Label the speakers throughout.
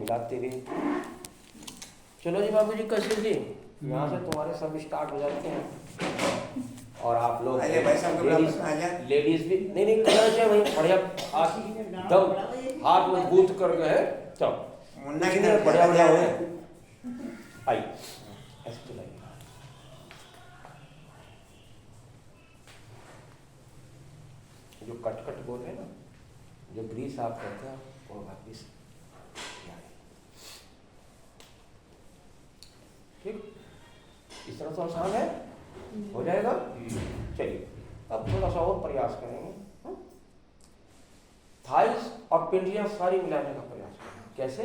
Speaker 1: मिलाते हुए। चलो जी बाबू जी, कशिश जी, यहाँ से तुम्हारे सब स्टार्ट हो जाते हैं। और आप लोग लेडीज भी नहीं नहीं करना चाहिए वही बढ़िया, आप दम हाथ मजबूत कर गए। चलो बढ़िया बढ़िया हो आई ऐसे चलाइए। जो कट कट बोल रहे हैं ना, जो ग्रीस आप करते हैं वो वापिस ठीक, इस तरह से आसान है, हो जाएगा। चलिए अब थोड़ा सा और प्रयास करेंगे, थाइस और पिंडियां सारी मिलाने का प्रयास करेंगे। कैसे?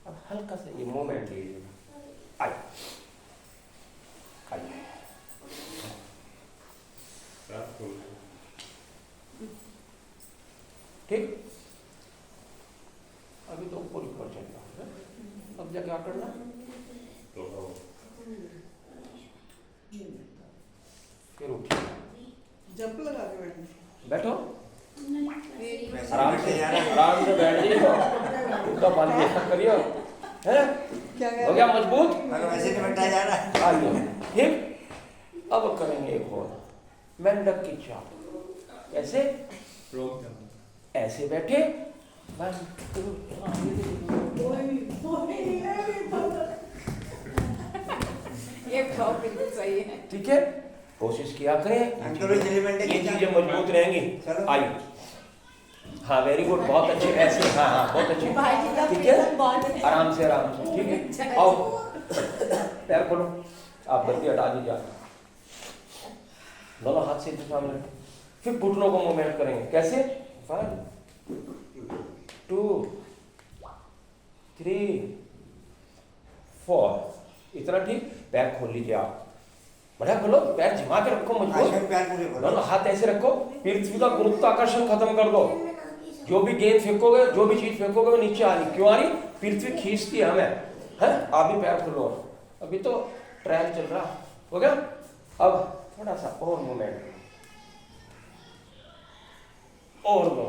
Speaker 1: अब हल्का सा ये मूवमेंट लीजिएगा। आइए आइए, ठीक। अभी तो ऊपर ऊपर चल रहा है, अब जा क्या करना, फिर उठिए,
Speaker 2: जंप लगा के
Speaker 1: बैठो, आराम से बैठ जाइए, उनका बाल ऐसा करियो, है हो गया मजबूत,
Speaker 3: वैसे नहीं बैठा जा रहा।
Speaker 1: आइए ठीक। अब करेंगे एक और मेंढक की चाल। कैसे? ऐसे बैठे,
Speaker 2: ये बिल्कुल सही है।
Speaker 1: ठीक है, कोशिश किया करें, ये चीजें मजबूत रहेंगी। आइए, हाँ वेरी गुड, बहुत अच्छे, ऐसे, हाँ हाँ बहुत अच्छे, ठीक है, आराम से ठीक है। आओ पैर खोलो, आप बत्ती हटा दीजिए, दोनों हाथ से सामने रखें, फिर घुटनों को मूवमेंट करेंगे। कैसे? 1 2 3 4, इतना ठीक। पैर खोल लीजिए आप, बढ़िया खोलो, पैर झुमा के रखो मजबूत, दोनों हाथ ऐसे रखो, पृथ्वी का गुरुत्वाकर्षण खत्म कर दो। जो भी गेंद फेंकोगे, जो भी चीज फेंकोगे वो नीचे आ रही, क्यों आ रही? पृथ्वी खींचती है हमें, है। आप भी पैर खोलो, अभी तो ट्रायल चल रहा, हो गया। अब थोड़ा सा और मूवमेंट, और दो,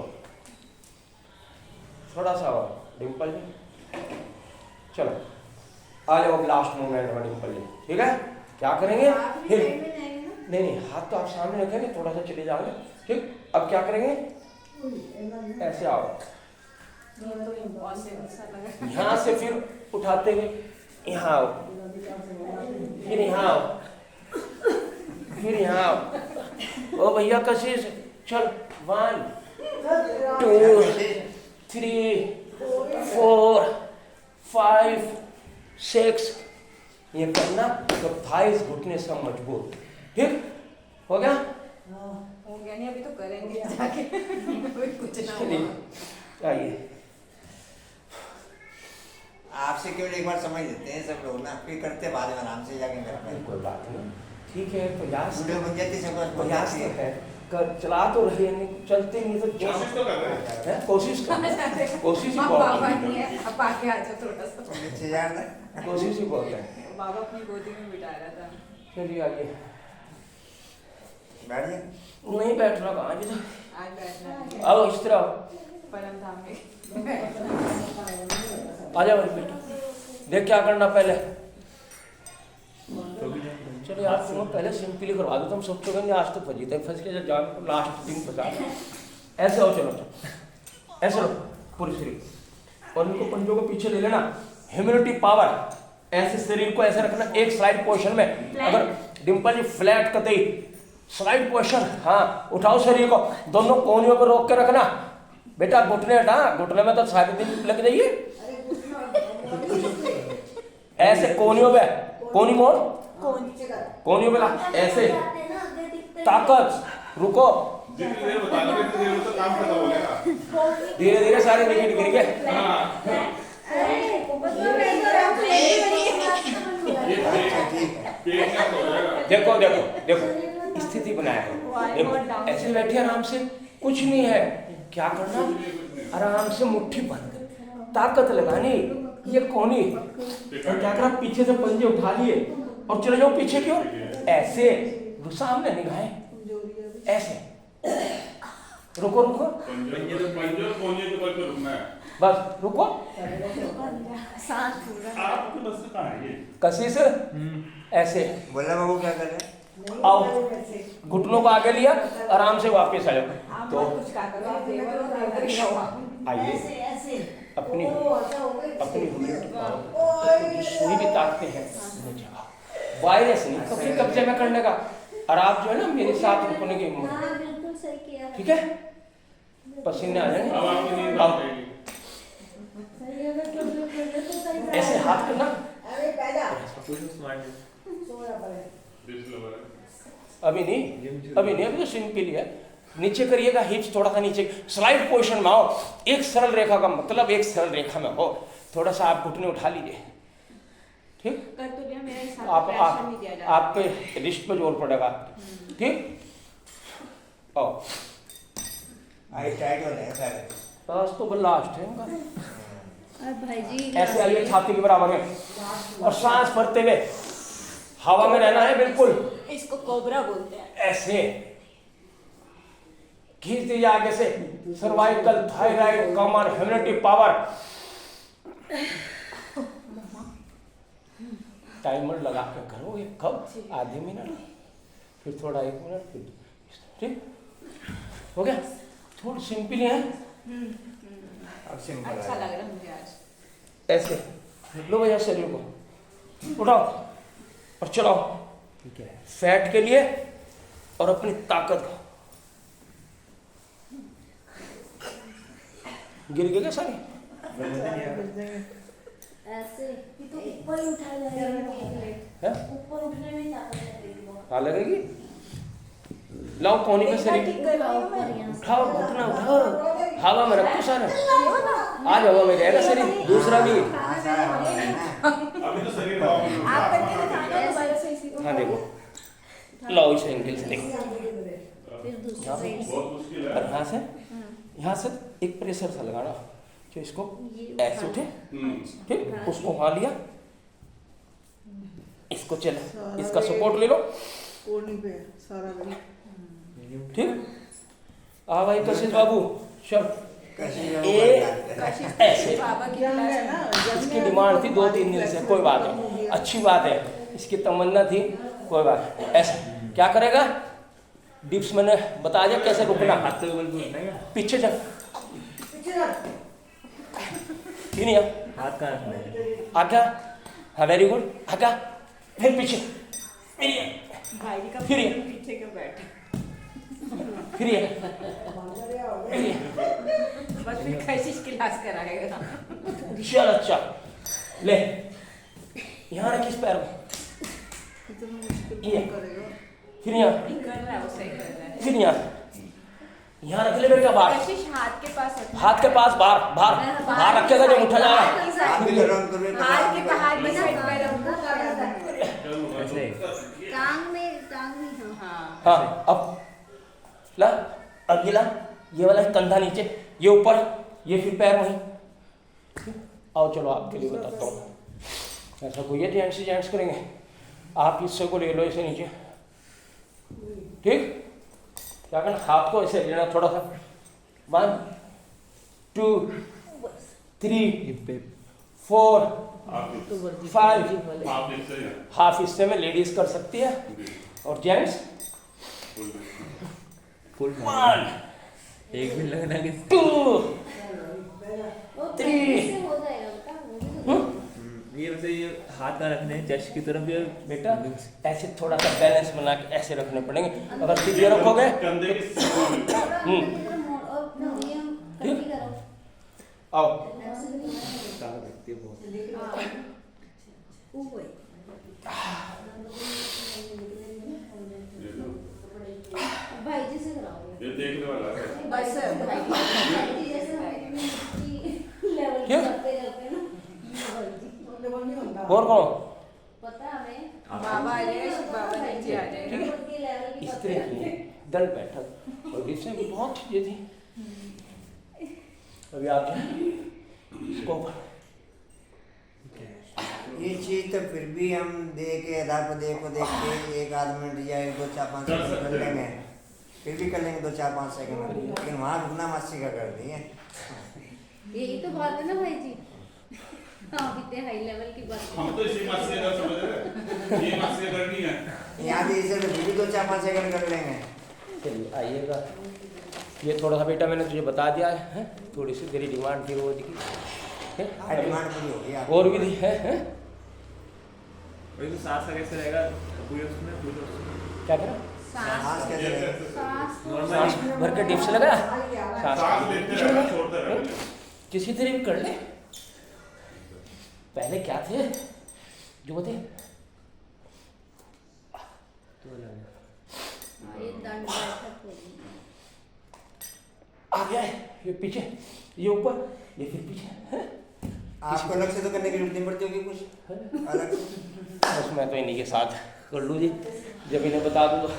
Speaker 1: थोड़ा सा और, डिम्पल जी चलो आ जाओ, लास्ट मूवमेंट में डिम्पल जी, ठीक है। क्या करेंगे फिर? नहीं, हाथ तो आप सामने रखेंगे, थोड़ा सा चले जाओगे, ठीक। अब क्या करेंगे? ऐसे आओ, यहाँ से फिर उठाते हुए यहाँ आओ, फिर यहाँ आओ, फिर यहाँ आओ। ओ भैया कशिश, चल 1 2 3 4 5 6, ये करना तो थाइस घुटने सब मजबूत, ठीक हो गया।
Speaker 2: हो गया नहीं, अभी तो करेंगे जाके कुछ ना होगा।
Speaker 1: आइए,
Speaker 3: आपसे केवल एक बार समझ लेते हैं सब लोग ना, फिर करते बाद में आराम से जाके घर में।
Speaker 1: कोई बात नहीं, ठीक है, प्रयास
Speaker 3: वीडियो बन जाती सब
Speaker 1: प्रयास है, चला तो रही है, नहीं चलते नहीं तो
Speaker 4: कोशिश तो कर रहे हैं,
Speaker 1: कोशिश ही
Speaker 2: बाबा
Speaker 1: बहुत
Speaker 2: नहीं है, अब आके आ जाओ थोड़ा सा,
Speaker 3: नीचे जाना,
Speaker 1: कोशिश ही बहुत है।
Speaker 2: बाबा अपनी गोदी में बिठा रहा था।
Speaker 1: चलिए आइए,
Speaker 3: बैठ जाए,
Speaker 1: नहीं बैठ रहा, कहाँ जी,
Speaker 2: आज बैठना
Speaker 1: आओ इस तरह,
Speaker 2: परम धाम में
Speaker 1: आ जाओ बेटा, देख क्या करना पहले। चलो यार तुम पहले सिंपली करवा दो, तुम सोचोगे नहीं आज तो फंस के जान लास्ट दिन फंसा। ऐसे हो, चलो ऐसे लो पूरी शरीर, और इनको पंजों को पीछे ले लेना, ह्यूमिलिटी पावर, ऐसे शरीर को ऐसे रखना एक स्लाइड पोजीशन में। अगर डिम्पल जी फ्लैट कतई स्लाइड पोजीशन, हाँ उठाओ शरीर को, दोनों कोनियों पर रोक के रखना बेटा, घुटने हटा, घुटने में तो सारे दिन लग जाइए, ऐसे कोनियों पे, कोनी मोड़, कोनियों पे ऐसे, ताकत, रुको, धीरे धीरे सारे विकेट गिर गए। देखो देखो देखो, स्थिति बनाया है, देखो ऐसे बैठे आराम से, कुछ नहीं है, क्या करना, आराम से मुट्ठी बंद कर, ताकत लगानी, ये कोनी, और क्या करना, पीछे से पंजे उठा लिए और चले जाओ पीछे की ओर, ऐसे सामने निगाहें ऐसे, रुको रुको, बस रुको,
Speaker 2: सांस पूरा
Speaker 4: आपके बस से कहाँ है ये?
Speaker 1: कशिश ऐसे
Speaker 3: बोला बाबू क्या कर रहे हैं?
Speaker 1: आओ, घुटनों को आगे लिया, आराम से वापस आ जाओ।
Speaker 2: आप
Speaker 1: तो
Speaker 2: कुछ का करो आप देवर हो देवर ही रहो आप।
Speaker 1: आइए अपनी अपनी सुई भी ताकते हैं वायरस नहीं कभी कब्जे में करने का। और आप जो है ना मेरे साथ रुकने की ठीक है, पसीने आ जाएंगे।
Speaker 4: अब आपकी नींद आ
Speaker 1: आओ,
Speaker 4: जाएगी।
Speaker 1: ऐसे हाथ करना। अभी नहीं, अभी तो सिंपल है। नीचे करिएगा, हिप्स थोड़ा सा नीचे, स्लाइड पोजीशन में आओ। एक सरल रेखा का मतलब एक सरल रेखा में हो। थोड़ा सा आप घुटने उठा लीजिए, ठीक।
Speaker 2: कर तो दिया, मेरा इस हाथ
Speaker 1: आप
Speaker 2: पे pressure नहीं दिया जाता।
Speaker 1: आपके रिस्ट पे जोर पड़ेगा, ठीक। आओ,
Speaker 3: आई टाइट हो जाए सारे।
Speaker 1: बस तो लास्ट है उनका।
Speaker 5: भाई जी
Speaker 1: ऐसे आइए छाती के बराबर में, और सांस भरते हुए हवा में रहना है बिल्कुल।
Speaker 2: इसको कोबरा बोलते हैं।
Speaker 1: ऐसे खींच दीजिए आगे से, सर्वाइकल, थायराइड, कमर, ह्यूमिनिटी पावर। टाइमर लगा के करोगे कब? आधे मिनट, फिर थोड़ा 1 मिनट, फिर ठीक हो गया। थोड़ी सिंपल है।
Speaker 3: अब सिंपल
Speaker 2: अच्छा
Speaker 3: है।
Speaker 2: लग रहा है मुझे आज।
Speaker 1: ऐसे लो भैया, शरीर को उठाओ और चलाओ, ठीक है। फैट के लिए और अपनी ताकत को। गिर गए क्या सारे?
Speaker 5: ऐसे ये तो ऊपर ही उठाया जाएगा,
Speaker 1: हैं?
Speaker 5: ऊपर उठने में ताकत लगेगी बहुत।
Speaker 1: हाँ लगेगी। लाओ कोनी में शरीर उठाओ, घुटना उठाओ, हवा में रखो सारा। आज हवा में रहेगा शरीर, दूसरा भी।
Speaker 3: हाँ सारा हो रहा है ना।
Speaker 4: अभी तो शरीर हवा में उड़ता
Speaker 2: आप
Speaker 4: है।
Speaker 2: करके दिखाना दोबारा से इसी को।
Speaker 1: हाँ देखो, लाओ इस एंगल से देखो,
Speaker 5: फिर दूसरी
Speaker 1: यहाँ
Speaker 5: साइड से
Speaker 4: बहुत मुश्किल है।
Speaker 1: और यहाँ से एक प्रेशर सा लगाना, जो इसको ऐसे उठे, ठीक। उसको वहाँ लिया, इसको चला, इसका सपोर्ट ले लो, ठीक। आ भाई कशिश बाबू, चल। ऐसे
Speaker 2: बाबा की क्लास में।
Speaker 1: इसकी डिमांड थी 2-3 दिन से, कोई बात नहीं, अच्छी बात है। इसकी तमन्ना थी, कोई बात नहीं। ऐसे क्या करेगा? डिप्स मैंने बता दिया कैसे रुकना। पीछे चल, नहीं
Speaker 6: हाथ कहाँ रखना है?
Speaker 1: आगे, हाँ वेरी गुड, आगे, फिर पीछे, फिर ये,
Speaker 2: भाई जी का
Speaker 1: फिर ये।
Speaker 2: पीछे क्यों बैठे?
Speaker 1: फिर ये,
Speaker 2: बस फिर कशिश क्लास कराएगा।
Speaker 1: चल अच्छा, ले यहाँ रख इस पैर को, ये, फिर यहाँ,
Speaker 2: कर रहा है वो, सही कर रहा है।
Speaker 1: फिर यहाँ रख ले बेटा बाहर,
Speaker 2: कशिश हाथ के पास रखना।
Speaker 1: हाथ के पास, बाहर बाहर बाहर रखेगा जब उठा जाएगा।
Speaker 3: हाथ भी धरो, अंदर भी
Speaker 2: हाथ की बाहर की साइड पे रखो।
Speaker 6: ऐसे
Speaker 5: टांग में हाँ।
Speaker 1: हाँ अब ला, अब ये ला, ये वाला कंधा नीचे, ये ऊपर, ये फिर पैर वहीं। आओ चलो आपके लिए बताता हूँ। ऐसा कोई है जेंट्स करेंगे, आप हिस्से को ले लो ऐसे नीचे, ठीक। क्या करना, हाथ को ऐसे लेना थोड़ा सा, 1 2 3 4 5।
Speaker 4: आप इससे ही हैं।
Speaker 1: हाफ हिस्से में लेडीज कर सकती है और जेंट्स।
Speaker 6: फुल
Speaker 1: 1
Speaker 6: एक भी लगना कि
Speaker 1: 2
Speaker 5: वो
Speaker 1: 3
Speaker 5: से हो जाएगा बेटा, वो भी तो
Speaker 6: ये वैसे ये हाथ कहाँ रखने हैं? चेस्ट की तरफ या
Speaker 1: बेटा ऐसे थोड़ा सा बैलेंस बना के ऐसे रखने पड़ेंगे। अगर सीधे रखोगे,
Speaker 4: कंधे की सीध
Speaker 5: और ये हम कटी करो।
Speaker 1: आओ
Speaker 6: ताकत लगती है बहुत।
Speaker 5: ऊपर भाई जी से कराओगे।
Speaker 4: ये देखने वाला है।
Speaker 2: बस भाई
Speaker 5: भाई जी जैसे लेवल
Speaker 1: क्यों?
Speaker 5: करते करते ना
Speaker 1: और कौन?
Speaker 5: पता है हमें
Speaker 2: बाबा आ जाएगा, बाबा नीचे आ जाएगा।
Speaker 1: ठीक है,
Speaker 5: ऊपर की लेवल की
Speaker 1: इस
Speaker 5: पता
Speaker 1: तरह
Speaker 5: है।
Speaker 1: की दल बैठक और इसमें भी बहुत चीजें थी। अभी आप जो है, इसको
Speaker 3: ये चीज तो फिर भी हम देख के आधार पर देख के 1 आध मिनट या 1 2 4 5 सेकंड कर लेंगे, फिर भी कर लेंगे 2 4 5 सेकंड, लेकिन वहाँ रुकना मस्ती का कर दिए।
Speaker 5: यही तो बात है ना भाई जी।
Speaker 2: हाँ कितने हाई लेवल की बात
Speaker 4: हम तो इसी मत से समझ रहे, ये मत से करनी है।
Speaker 3: यहाँ से इसे तो फिर भी 2-4-5 सेकंड कर लेंगे।
Speaker 1: चलिए आइएगा। ये थोड़ा सा बेटा मैंने तुझे बता दिया है, थोड़ी सी तेरी डिमांड थी वो दिखी है?
Speaker 3: हाँ, डिमांड पूरी हो गई आपकी।
Speaker 1: और भी दी है?
Speaker 6: वही तो सांस का कैसे रहेगा पूरे उसमें
Speaker 1: क्या करा?
Speaker 3: सांस कैसे
Speaker 4: ये
Speaker 3: लेंगे?
Speaker 4: कैसे?
Speaker 1: सांस भर के डिप्स लगाया, सांस
Speaker 4: सांस लेते रहना, छोड़ते रहना।
Speaker 1: किसी तरह भी कर ले। पहले क्या थे जो बते
Speaker 6: तो लगे
Speaker 2: ये दंड बैठक होगी।
Speaker 1: आ गया है, ये पीछे, ये ऊपर, ये फिर पीछे है?
Speaker 3: आपको अलग से तो करने की जरूरत नहीं पड़ती होगी कुछ अलग से?
Speaker 1: बस मैं तो इन्हीं के साथ कर लूँ जी, जब इन्हें बता दूँ तो।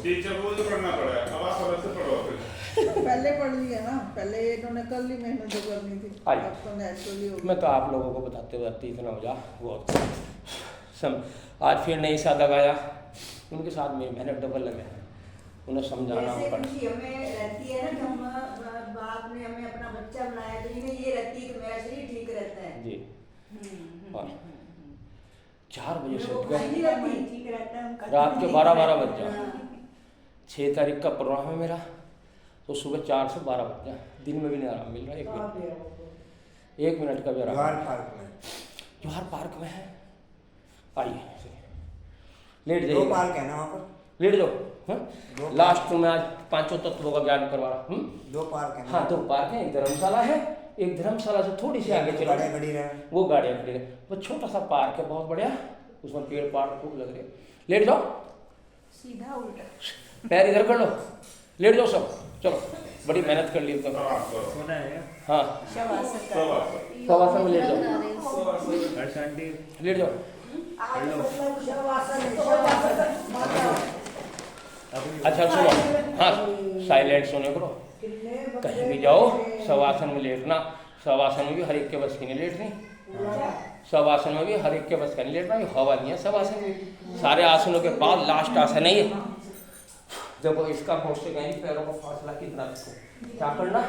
Speaker 4: टीचर को तो पढ़ना पड़ा, अब आप अलग से पढ़ो फिर।
Speaker 7: पहले पढ़ लिया ना, पहले इन्होंने कर ली मेहनत जो करनी थी,
Speaker 1: आइए।
Speaker 7: आपको नेचुरली हो
Speaker 1: मैं तो आप लोगों को बताते बताते इतना हो जा बहुत आज फिर नहीं सा लगाया, उनके साथ मेरी मेहनत डबल लगे, उन्हें समझाना
Speaker 8: जैसे
Speaker 1: पड़ा।
Speaker 8: खुशी हमें रहती है ना कि हम बाप ने हमें अपना बच्चा बनाया, तो इन्हें ये रहती है कि मेरा शरीर ठीक रहता है।
Speaker 1: जी और 4 बजे से
Speaker 8: वो
Speaker 1: उठ गए,
Speaker 8: नहीं रहती, ठीक रहता है, हम करते
Speaker 1: रात के
Speaker 8: नहीं
Speaker 1: 12 बज
Speaker 8: करते।
Speaker 1: जाए। 6 तारीख का प्रोग्राम है मेरा, तो सुबह 4 से 12 बज जाए, दिन में भी नहीं आराम मिल रहा है। 1 मिनट का भी आराम।
Speaker 3: जवाहर पार्क में।
Speaker 1: जवाहर पार्क में है, आइए लेट
Speaker 3: 2
Speaker 1: जाइए,
Speaker 3: पार्क है ना वहाँ पर?
Speaker 1: लेट जाओ।
Speaker 3: दो
Speaker 1: हाँ? लास्ट में मैं आज 5 तत्वों का ज्ञान करवा रहा हूँ।
Speaker 3: 2 पार्क है ना?
Speaker 1: हाँ 2 पार्क है, एक धर्मशाला है, एक धर्मशाला से थोड़ी सी आगे चलो
Speaker 3: गाड़ियाँ खड़ी रहे।
Speaker 1: वो गाड़ियाँ खड़ी है, वो छोटा सा पार्क है बहुत बढ़िया, उसमें पेड़ पाड़ खूब लग रहे। लेट जाओ,
Speaker 2: सीधा उल्टा।
Speaker 1: पैर इधर कर लो, लेट जाओ सब, चलो बड़ी मेहनत कर ली तुम।
Speaker 4: हाँ, करो।
Speaker 6: सोना है क्या?
Speaker 1: हाँ
Speaker 2: शवासन
Speaker 4: सब
Speaker 1: शवासन में लेट जाओ,
Speaker 6: हर्ष आंटी
Speaker 1: लेट जाओ।
Speaker 8: आज मतलब शवासन है, शवासन।
Speaker 1: अच्छा सुनो, हाँ साइलेंट सोने करो, कहीं भी जाओ शवासन में लेटना, शवासन में भी हर एक के बस की नहीं लेटनी, शवासन में भी हर एक के बस का नहीं लेटना, ये हवा नहीं है शवासन में। सारे आसनों के बाद लास्ट आसन है ये। देखो इसका बहुत से कहीं पैरों का फासला कितना रखो, क्या करना,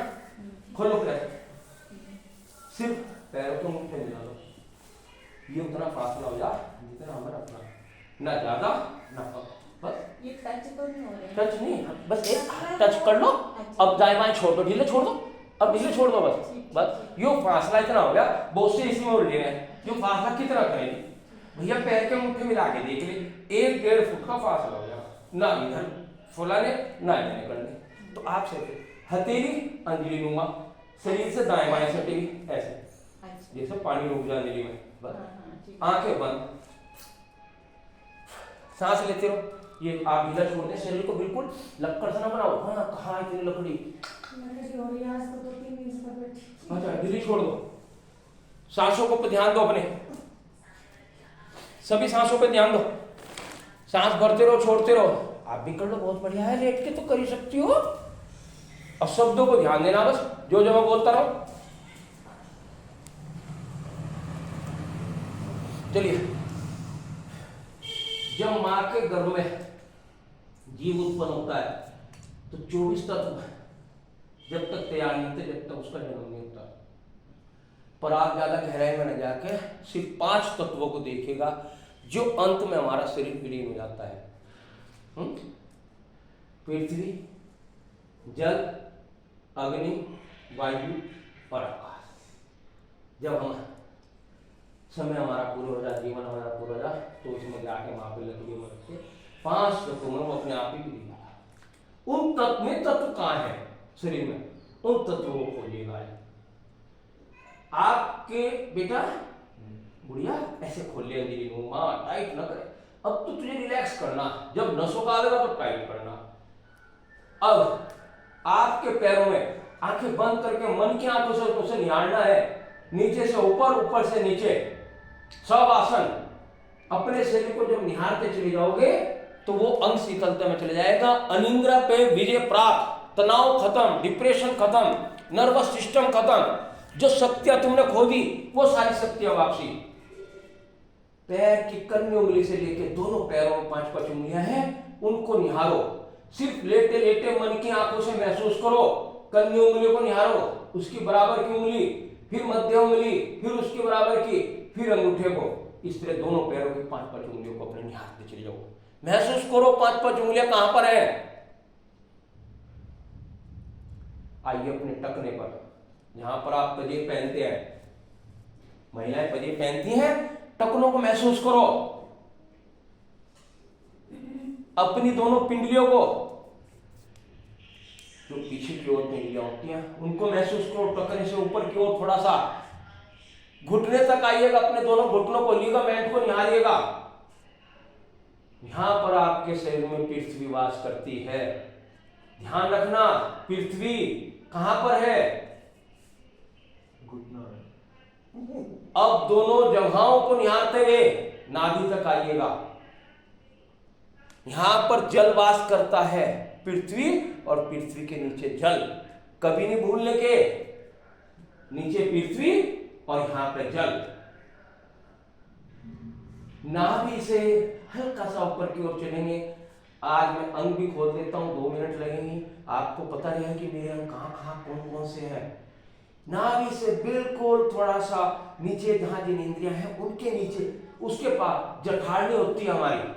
Speaker 1: खोलो पैर, सिर्फ पैरों को मुट्ठी मिला लो, ये उतना फासला हो जाए जितना हमारा अपना, ना ज्यादा ना कम, बस
Speaker 2: ये टच तो नहीं हो रहे।
Speaker 1: टच नहीं, बस एक टच कर लो, अब दाएं बाएं छोड़ दो, ढीले छोड़ दो, अब ढीले छोड़ दो, बस बस यो फासला इतना हो गया। बहुत से इसमें उलझे हैं, यो फासला कितना करेंगे भैया, पैर के मुट्ठी मिला के देख ले, 1-1.5 फुट का फासला हो गया, ना इधर फुलाने ना इधर निकलने। तो आप से हथेली अंजलि नुमा, शरीर से दाएं बाएं सटेगी ऐसे, जैसे पानी रुक जाए अंजलि में, बस आंखें बंद, सांस लेते रहो। ये आप ढीला छोड़ दें, शरीर को बिल्कुल लक्कड़ से ना बनाओ। हाँ कहाँ इतनी लकड़ी, अच्छा ढीली छोड़ दो। सांसों को पे ध्यान दो, अपने सभी सांसों पे ध्यान दो, सांस भरते रहो छोड़ते रहो। आप भी कर लो, बहुत बढ़िया है, लेट के तो कर ही सकती हो। अब शब्दों को ध्यान देना, बस जो जो मैं बोलता रहो। चलिए, जब मां के गर्भ में जीव उत्पन्न होता है तो 24 तत्व जब तक तैयार नहीं होते, जब तक उसका जन्म नहीं होता। पर आप ज्यादा गहराई में न जाके सिर्फ 5 तत्वों को देखिएगा जो अंत में हमारा शरीर विलीन हो जाता है। पृथ्वी, जल, अग्नि, वायु और आकाश। जब हम समय हमारा पूरा हो जाए, जीवन हमारा पूरा हो जाए, तो इसमें जाके वहां पे लकड़ी में रख के 5 तत्वों में वो अपने आप ही विलीन हो जाता। उन तत्व में तत्व कहाँ है शरीर में, उन तत्वों को खोलिएगा। आपके बेटा बुढ़िया ऐसे खोल ले, अंदर माँ टाइट ना करे। अब तो तुझे रिलैक्स करना, जब नसों का आएगा तो टाइट करना। अब आपके पैरों में आंखें बंद करके मन की आंखों से उसे निहारना है, नीचे से ऊपर, ऊपर से नीचे, सब आसन। अपने शरीर को जब निहारते चले जाओगे तो वो अंग शीतलता में चले जाएगा। अनिंद्रा पे विजय प्राप्त, तनाव खत्म, डिप्रेशन खत्म, नर्वस सिस्टम खत्म। जो शक्तियां तुमने खो दी वो सारी शक्तियां वापसी। पैर की कन्नी उंगली से लेके दोनों पैरों में 5-5 उंगलियां हैं, उनको निहारो। सिर्फ लेटे लेटे मन की आंखों से महसूस करो, कन्नी उंगली को निहारो, उसकी बराबर की उंगली, फिर मध्य उंगली, फिर उसके बराबर की, फिर अंगूठे को इस तरह दोनों पैरों के 5-5 उंगलियों को अपने निहारते चले जाओ। महसूस करो 5-5 उंगलियां कहां पर है। आइए अपने टकने पर, जहां पर आप पजेब पहनते हैं, महिलाएं पजेब पहनती हैं, टकनों को महसूस करो। अपनी दोनों पिंडलियों को, जो पीछे की ओर पिंडलियां होती हैं, उनको महसूस करो। टकने से ऊपर की ओर थोड़ा सा घुटने तक आइएगा, अपने दोनों घुटनों को, लिगामेंट को निहारिएगा। यहां पर आपके शरीर में पृथ्वी वास करती है। ध्यान रखना, पृथ्वी कहां पर है? घुटना। अब दोनों जगहों को निहारते हुए नाभि तक आइएगा। यहां पर जल वास करता है, पृथ्वी, और पृथ्वी के नीचे जल। कभी नहीं भूलने के, नीचे पृथ्वी और यहां पे जल। नाभि से हल्का सा ऊपर की ओर चलेंगे। आज मैं अंग भी खोल देता हूं, 2 मिनट लगेंगे, आपको पता रहे कि मेरे अंग कहां कहां कौन कौन से हैं। नाभि से बिल्कुल थोड़ा सा नीचे जहां जिन इंद्रियां हैं उनके नीचे, उसके पास जठारनी होती है हमारी।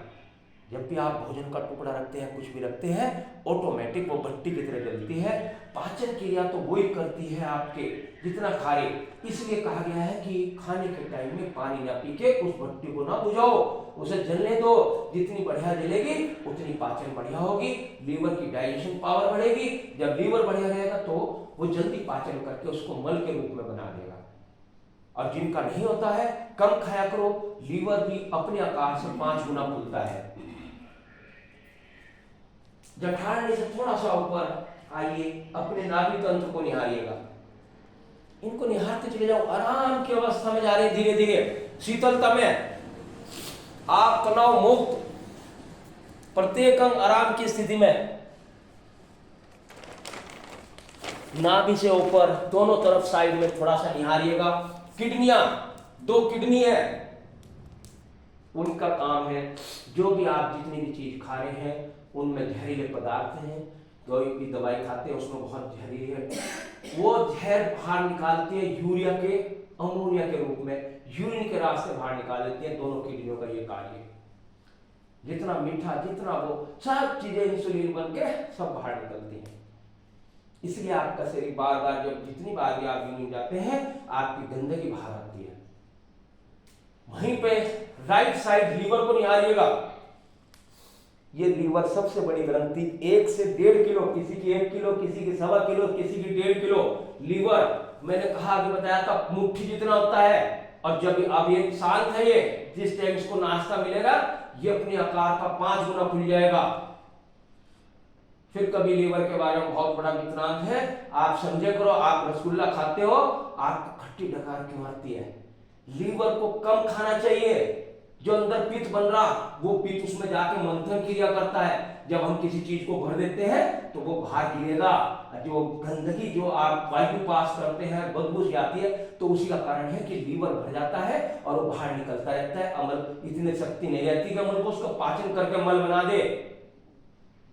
Speaker 1: जब भी आप भोजन का टुकड़ा रखते हैं, कुछ भी रखते हैं, ऑटोमेटिक वो भट्टी की तरह जलती है। पाचन क्रिया तो वही करती है आपके, जितना खा रहे। इसलिए कहा गया है कि खाने के टाइम में पानी ना पी के उस भट्टी को ना बुझाओ, उसे जलने दो। जितनी बढ़िया जलेगी उतनी पाचन बढ़िया होगी, लीवर की डाइजेशन पावर बढ़ेगी। जब लीवर बढ़िया रहेगा तो वो जल्दी पाचन करके उसको मल के रूप में बना देगा। और जिनका नहीं होता है, कम खाया करो, लीवर भी अपने आकार से 5 गुना फूलता है। जठारनी से थोड़ा सा ऊपर आइए, अपने नाभि तंत्र को निहारिएगा। इनको निहारते चले जाओ। आराम की अवस्था में जा रहे हैं, धीरे धीरे शीतलता में। आप तनाव मुक्त, प्रत्येक अंग आराम की स्थिति में। नाभि से ऊपर दोनों तरफ साइड में थोड़ा सा निहारिएगा। किडनियां, 2 किडनी है, उनका काम है, जो भी आप जितनी भी चीज खा रहे हैं उनमें जहरीले पदार्थ हैं। कोई भी दवाई खाते हैं उसमें बहुत जहरीली है, वो जहर बाहर निकालती है यूरिया के, अमोनिया के रूप में, यूरिन के रास्ते बाहर निकाल देती है। दोनों किडनियों का ये कार्य है। जितना मीठा, जितना वो सब चीजें इंसुलिन बन के सब बाहर निकलती हैं। इसलिए आपका शरीर बार बार, जब जितनी बार भी आप यूरिन जाते हैं, आपकी गंदगी बाहर आती है। वहीं पे राइट साइड लीवर को निहारिएगा। ये लीवर सबसे बड़ी ग्रंथि, 1 से 1.5 किलो, किसी की 1 किलो, किसी की 1.25 किलो, किसी की 1.5 किलो लीवर। मैंने कहा, आगे बताया था, मुट्ठी जितना होता है। और जब अब ये शांत है, ये जिस टाइम इसको नाश्ता मिलेगा, ये अपने आकार का 5 गुना खुल जाएगा। फिर कभी लीवर के बारे में बहुत बड़ा विक्रांत है, आप समझे करो। आप रसगुल्ला खाते हो, आपको खट्टी डकार क्यों आती है? लीवर को कम खाना चाहिए। जो अंदर पित्त बन रहा, वो पित्त उसमें जाके मंथन क्रिया करता है। जब हम किसी चीज को भर देते हैं तो वो बाहर गिरेगा। जो गंदगी जो आप वायु पास करते हैं, बदबू आती है, तो उसी का कारण है कि लीवर भर जाता है और वो बाहर निकलता रहता है। अमल इतनी शक्ति नहीं रहती कि अमल को उसका पाचन करके मल बना दे।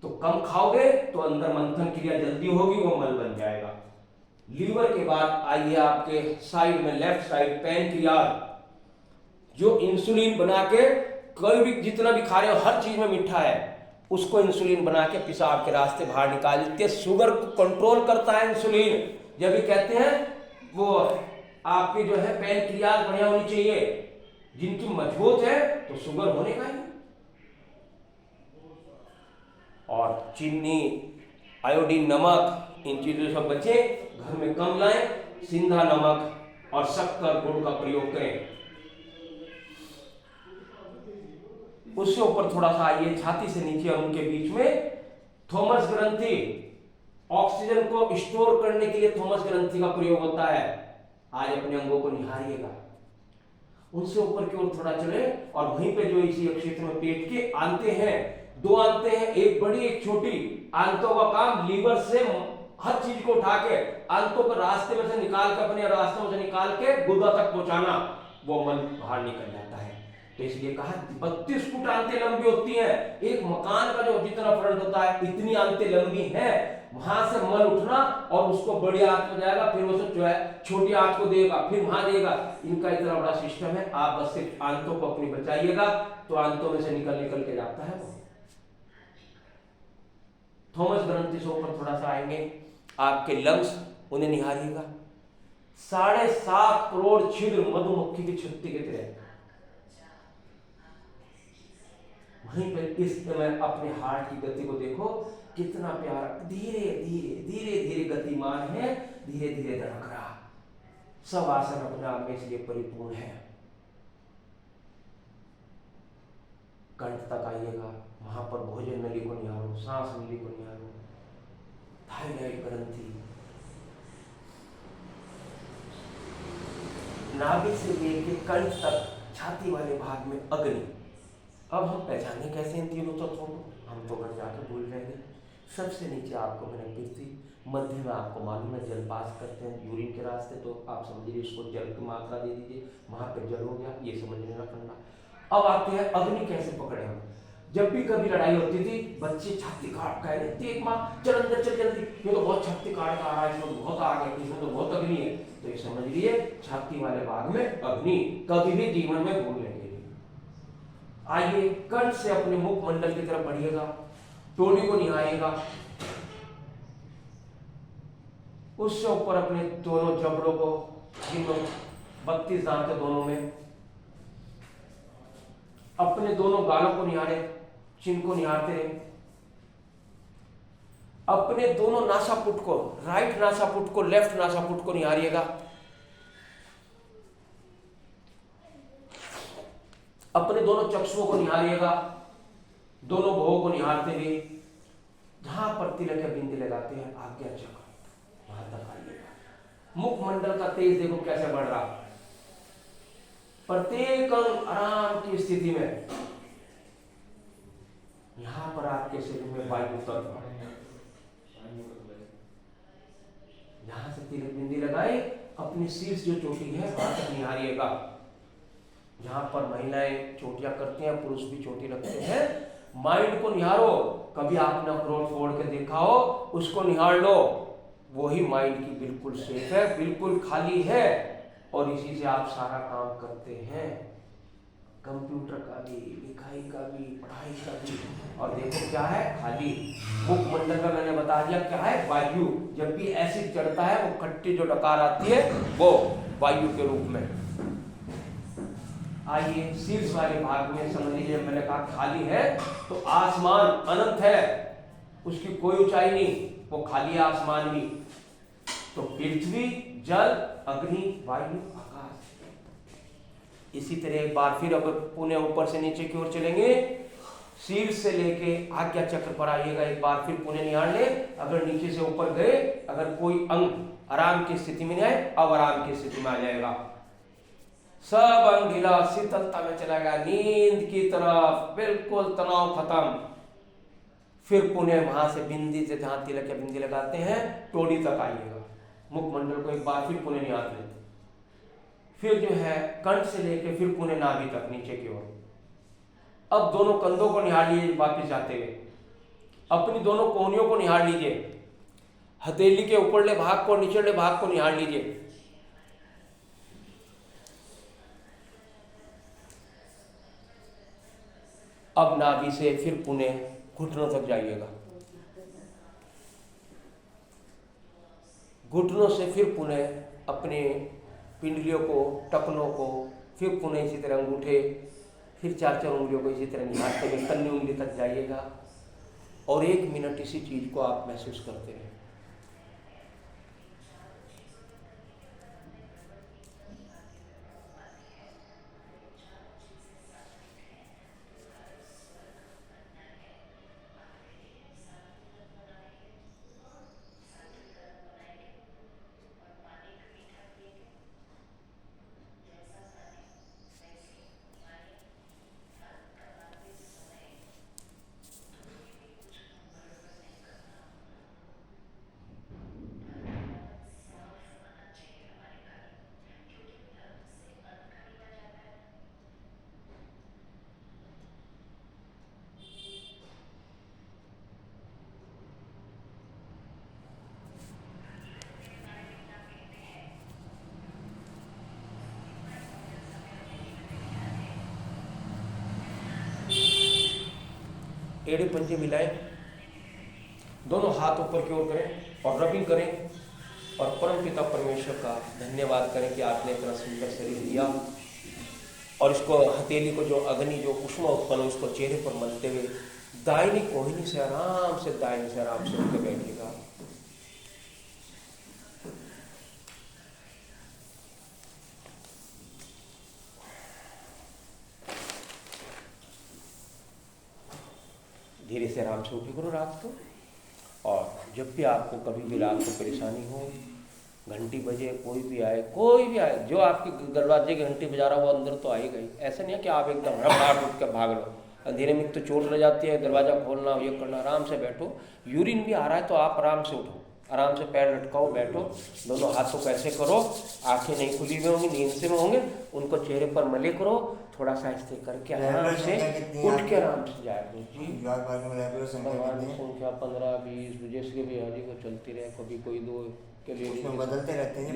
Speaker 1: तो कम खाओगे तो अंदर मंथन क्रिया जल्दी होगी, वो मल बन जाएगा। लीवर के बाद आइए आपके साइड में, लेफ्ट साइड, पैनक्रियाज, जो इंसुलिन बना के, कोई भी जितना भी खा रहे हो हर चीज में मीठा है, उसको इंसुलिन बना के पेशाब के रास्ते बाहर निकाल देती है। शुगर को कंट्रोल करता है इंसुलिन। जब भी कहते हैं वो आपकी जो है पैनक्रियाज बढ़िया होनी चाहिए, जिनकी मजबूत है तो शुगर होने का ही। और चीनी, आयोडीन, नमक, इन चीजों से बचे, घर में कम लाएं। सिंधा नमक और शक्कर, गुड़ का प्रयोग करें। उससे ऊपर थोड़ा सा आइए, छाती से नीचे और उनके बीच में थॉमस ग्रंथि, ऑक्सीजन को स्टोर करने के लिए थॉमस ग्रंथि का प्रयोग होता है। आज अपने अंगों को निहारिएगा। उनसे ऊपर की ओर थोड़ा चले और वहीं पे जो इसी क्षेत्र में पेट के आंते हैं, 2 आंते हैं, एक बड़ी एक छोटी। आंतों का काम लीवर से हर चीज को उठा के आंतों को रास्ते में से निकाल के, अपने रास्ते में से निकाल के गुदा तक पहुंचाना, वो मल बाहर निकल जाता है। तो इसलिए कहा 32 फुट आंतें लंबी होती हैं। एक मकान का जो जितना फ्रंट होता है इतनी आंतें लंबी हैं। वहां से मल उठना और उसको बड़ी आंत में जाएगा, फिर वो सब जो है छोटी आंत को देगा, फिर वहां देगा। इनका इतना बड़ा सिस्टम है। आप बस सिर्फ आंतों को अपनी बचाइएगा तो आंतों में से निकल के जाता है वो। थॉमस ग्रंथि से ऊपर थोड़ा सा आएंगे, आपके लंग्स, उन्हें निहारिएगा। 7.5 करोड़ छिद्र मधुमक्खी की छत्ती के तरह। वहीं पर इस समय अपने हार्ट की गति को देखो, कितना प्यारा, धीरे धीरे धीरे धीरे गतिमान है, धीरे धीरे धड़क रहा। सब आसन अपने आप में इसलिए परिपूर्ण है। कंठ तक आइएगा, वहां पर भोजन नली को निहारो, सांस नली को निहारो, थायराइड ग्रंथि, नाभि से लेके कंठ तक छाती वाले भाग में अग्नि। अब हम पहचाने कैसे इन तीनों तत्वों को, हम तो घर जाकर भूल जाएंगे। सबसे नीचे आपको मैंने पृथ्वी, मध्य में आपको मालूम है जल पास करते हैं यूरिन के रास्ते, तो आप समझिए इसको जल की मात्रा दे दीजिए, वहां पर जल हो गया, ये समझ लेना करना। अब आते हैं अग्नि कैसे पकड़े हम। जब भी कभी लड़ाई होती थी, बच्चे छाती काट कह रहे थे, माँ चल अंदर चल जल्दी, ये तो बहुत छाती काट का आ रहा है, इसमें तो बहुत आग है, इसमें तो बहुत अग्नि है। तो ये समझ लिए छाती वाले भाग में अग्नि, कभी भी जीवन में भूल लेंगे। आइए कंठ से अपने मुखमंडल की तरफ बढ़िएगा, टोनी को निहारिएगा, उससे ऊपर अपने दोनों जबड़ों को, जिनमें 32 दांत है दोनों में, अपने दोनों गालों को निहारे, चिन को निहारते रहे। अपने दोनों नासापुट को, राइट नासापुट को, लेफ्ट नासापुट को निहारिएगा। अपने दोनों चक्षुओं को निहारिएगा, दोनों भवों को निहारते हुए, जहां पर तिलक या बिंदी लगाते हैं आज्ञा चक्र, वहां तक आइएगा। मुखमंडल का तेज देखो कैसे बढ़ रहा, प्रत्येक अंग आराम की स्थिति में। यहां पर आपके शरीर में वायु तत्व, यहां से तिलक बिंदी लगाए, अपनी शीर्ष जो चोटी है वहां तक निहारिएगा। जहां पर महिलाएं चोटियां करती हैं, पुरुष भी चोटी रखते हैं। माइंड को निहारो, कभी आपने अखरोट फोड़ के देखा हो, उसको निहार लो, वही माइंड की बिल्कुल सेफ है, बिल्कुल खाली है, और इसी से आप सारा काम करते हैं, कंप्यूटर का भी, लिखाई का भी, पढ़ाई का भी। और देखो क्या है, खाली। मुखमंडल का मैंने बता दिया क्या है, वायु। जब भी एसिड चढ़ता है वो खट्टी जो डकार आती है वो वायु के रूप में। आइए शीर्ष वाले भाग में समझ लीजिए, मैंने कहा खाली है तो आसमान अनंत है, उसकी कोई ऊंचाई नहीं, वो खाली है आसमान भी। तो पृथ्वी, जल, अग्नि, वायु, आकाश। इसी तरह एक बार फिर अगर पुणे ऊपर से नीचे की ओर चलेंगे, शीर्ष से लेके आज्ञा चक्र पर आइएगा, एक बार फिर पुणे निहार ले। अगर नीचे से ऊपर गए, अगर कोई अंग आराम की स्थिति में नहीं आए, अब आराम की स्थिति में आ जाएगा। सब अंग ढीला, शीतलता में चला गया, नींद की तरफ, बिल्कुल तनाव खत्म। फिर पुणे वहां से बिंदी से, जहां तिलक या बिंदी लगाते हैं, टोड़ी तक आइएगा। मुखमंडल को एक बार फिर पुणे निहार ले। फिर जो है कंठ से लेके फिर पुणे नाभि तक नीचे की ओर। अब दोनों कंधों को निहार लीजिए वापिस जाते हुए, अपनी दोनों कोहनियों को निहार लीजिए, हथेली के ऊपरले भाग को, निचले भाग को निहार लीजिए। अब नाभि से फिर पुणे घुटनों तक जाइएगा, घुटनों से फिर पुणे अपने पिंडलियों को, टखनों को, फिर पुणे इसी तरह अंगूठे, फिर 4 उंगलियों को इसी तरह निहारते हुए कन्नी उंगली तक जाइएगा। और 1 मिनट इसी चीज को आप महसूस करते हैं। एड़ी पंजे मिलाएं, दोनों हाथ ऊपर की ओर करें और रबिंग करें और परमपिता परमेश्वर का धन्यवाद करें कि आपने इतना सुंदर शरीर दिया। और इसको हथेली को जो अग्नि जो उष्मा उत्पन्न हो उसको चेहरे पर मलते हुए दाहिनी कोहनी से आराम से उठ के बैठिएगा। धीरे से आराम से उठे करो रात को। और जब भी आपको कभी भी रात को परेशानी हो, घंटी बजे, कोई भी आए, जो आपके दरवाजे की घंटी बजा रहा हो वो अंदर तो आएगा ही। ऐसा नहीं है कि आप एकदम हड़बड़ाहट उठ कर भाग लो, अंधेरे में तो चोट रह जाती है, दरवाजा खोलना ये करना। आराम से बैठो। यूरिन भी आ रहा है तो आप आराम से उठो, आराम से पैर लटकाओ, बैठो, दोनों हाथों को ऐसे करो, आंखें नहीं खुली हुई होंगी, नींद से में होंगे, उनको चेहरे पर मले करो, थोड़ा सा ऐसे करके आराम से उठ के आराम से जाए जी। भगवान की संख्या 15, 20 जैसे भी हरी को चलती रहे, कभी कोई दो के लेडीज
Speaker 3: बदलते रहते हैं,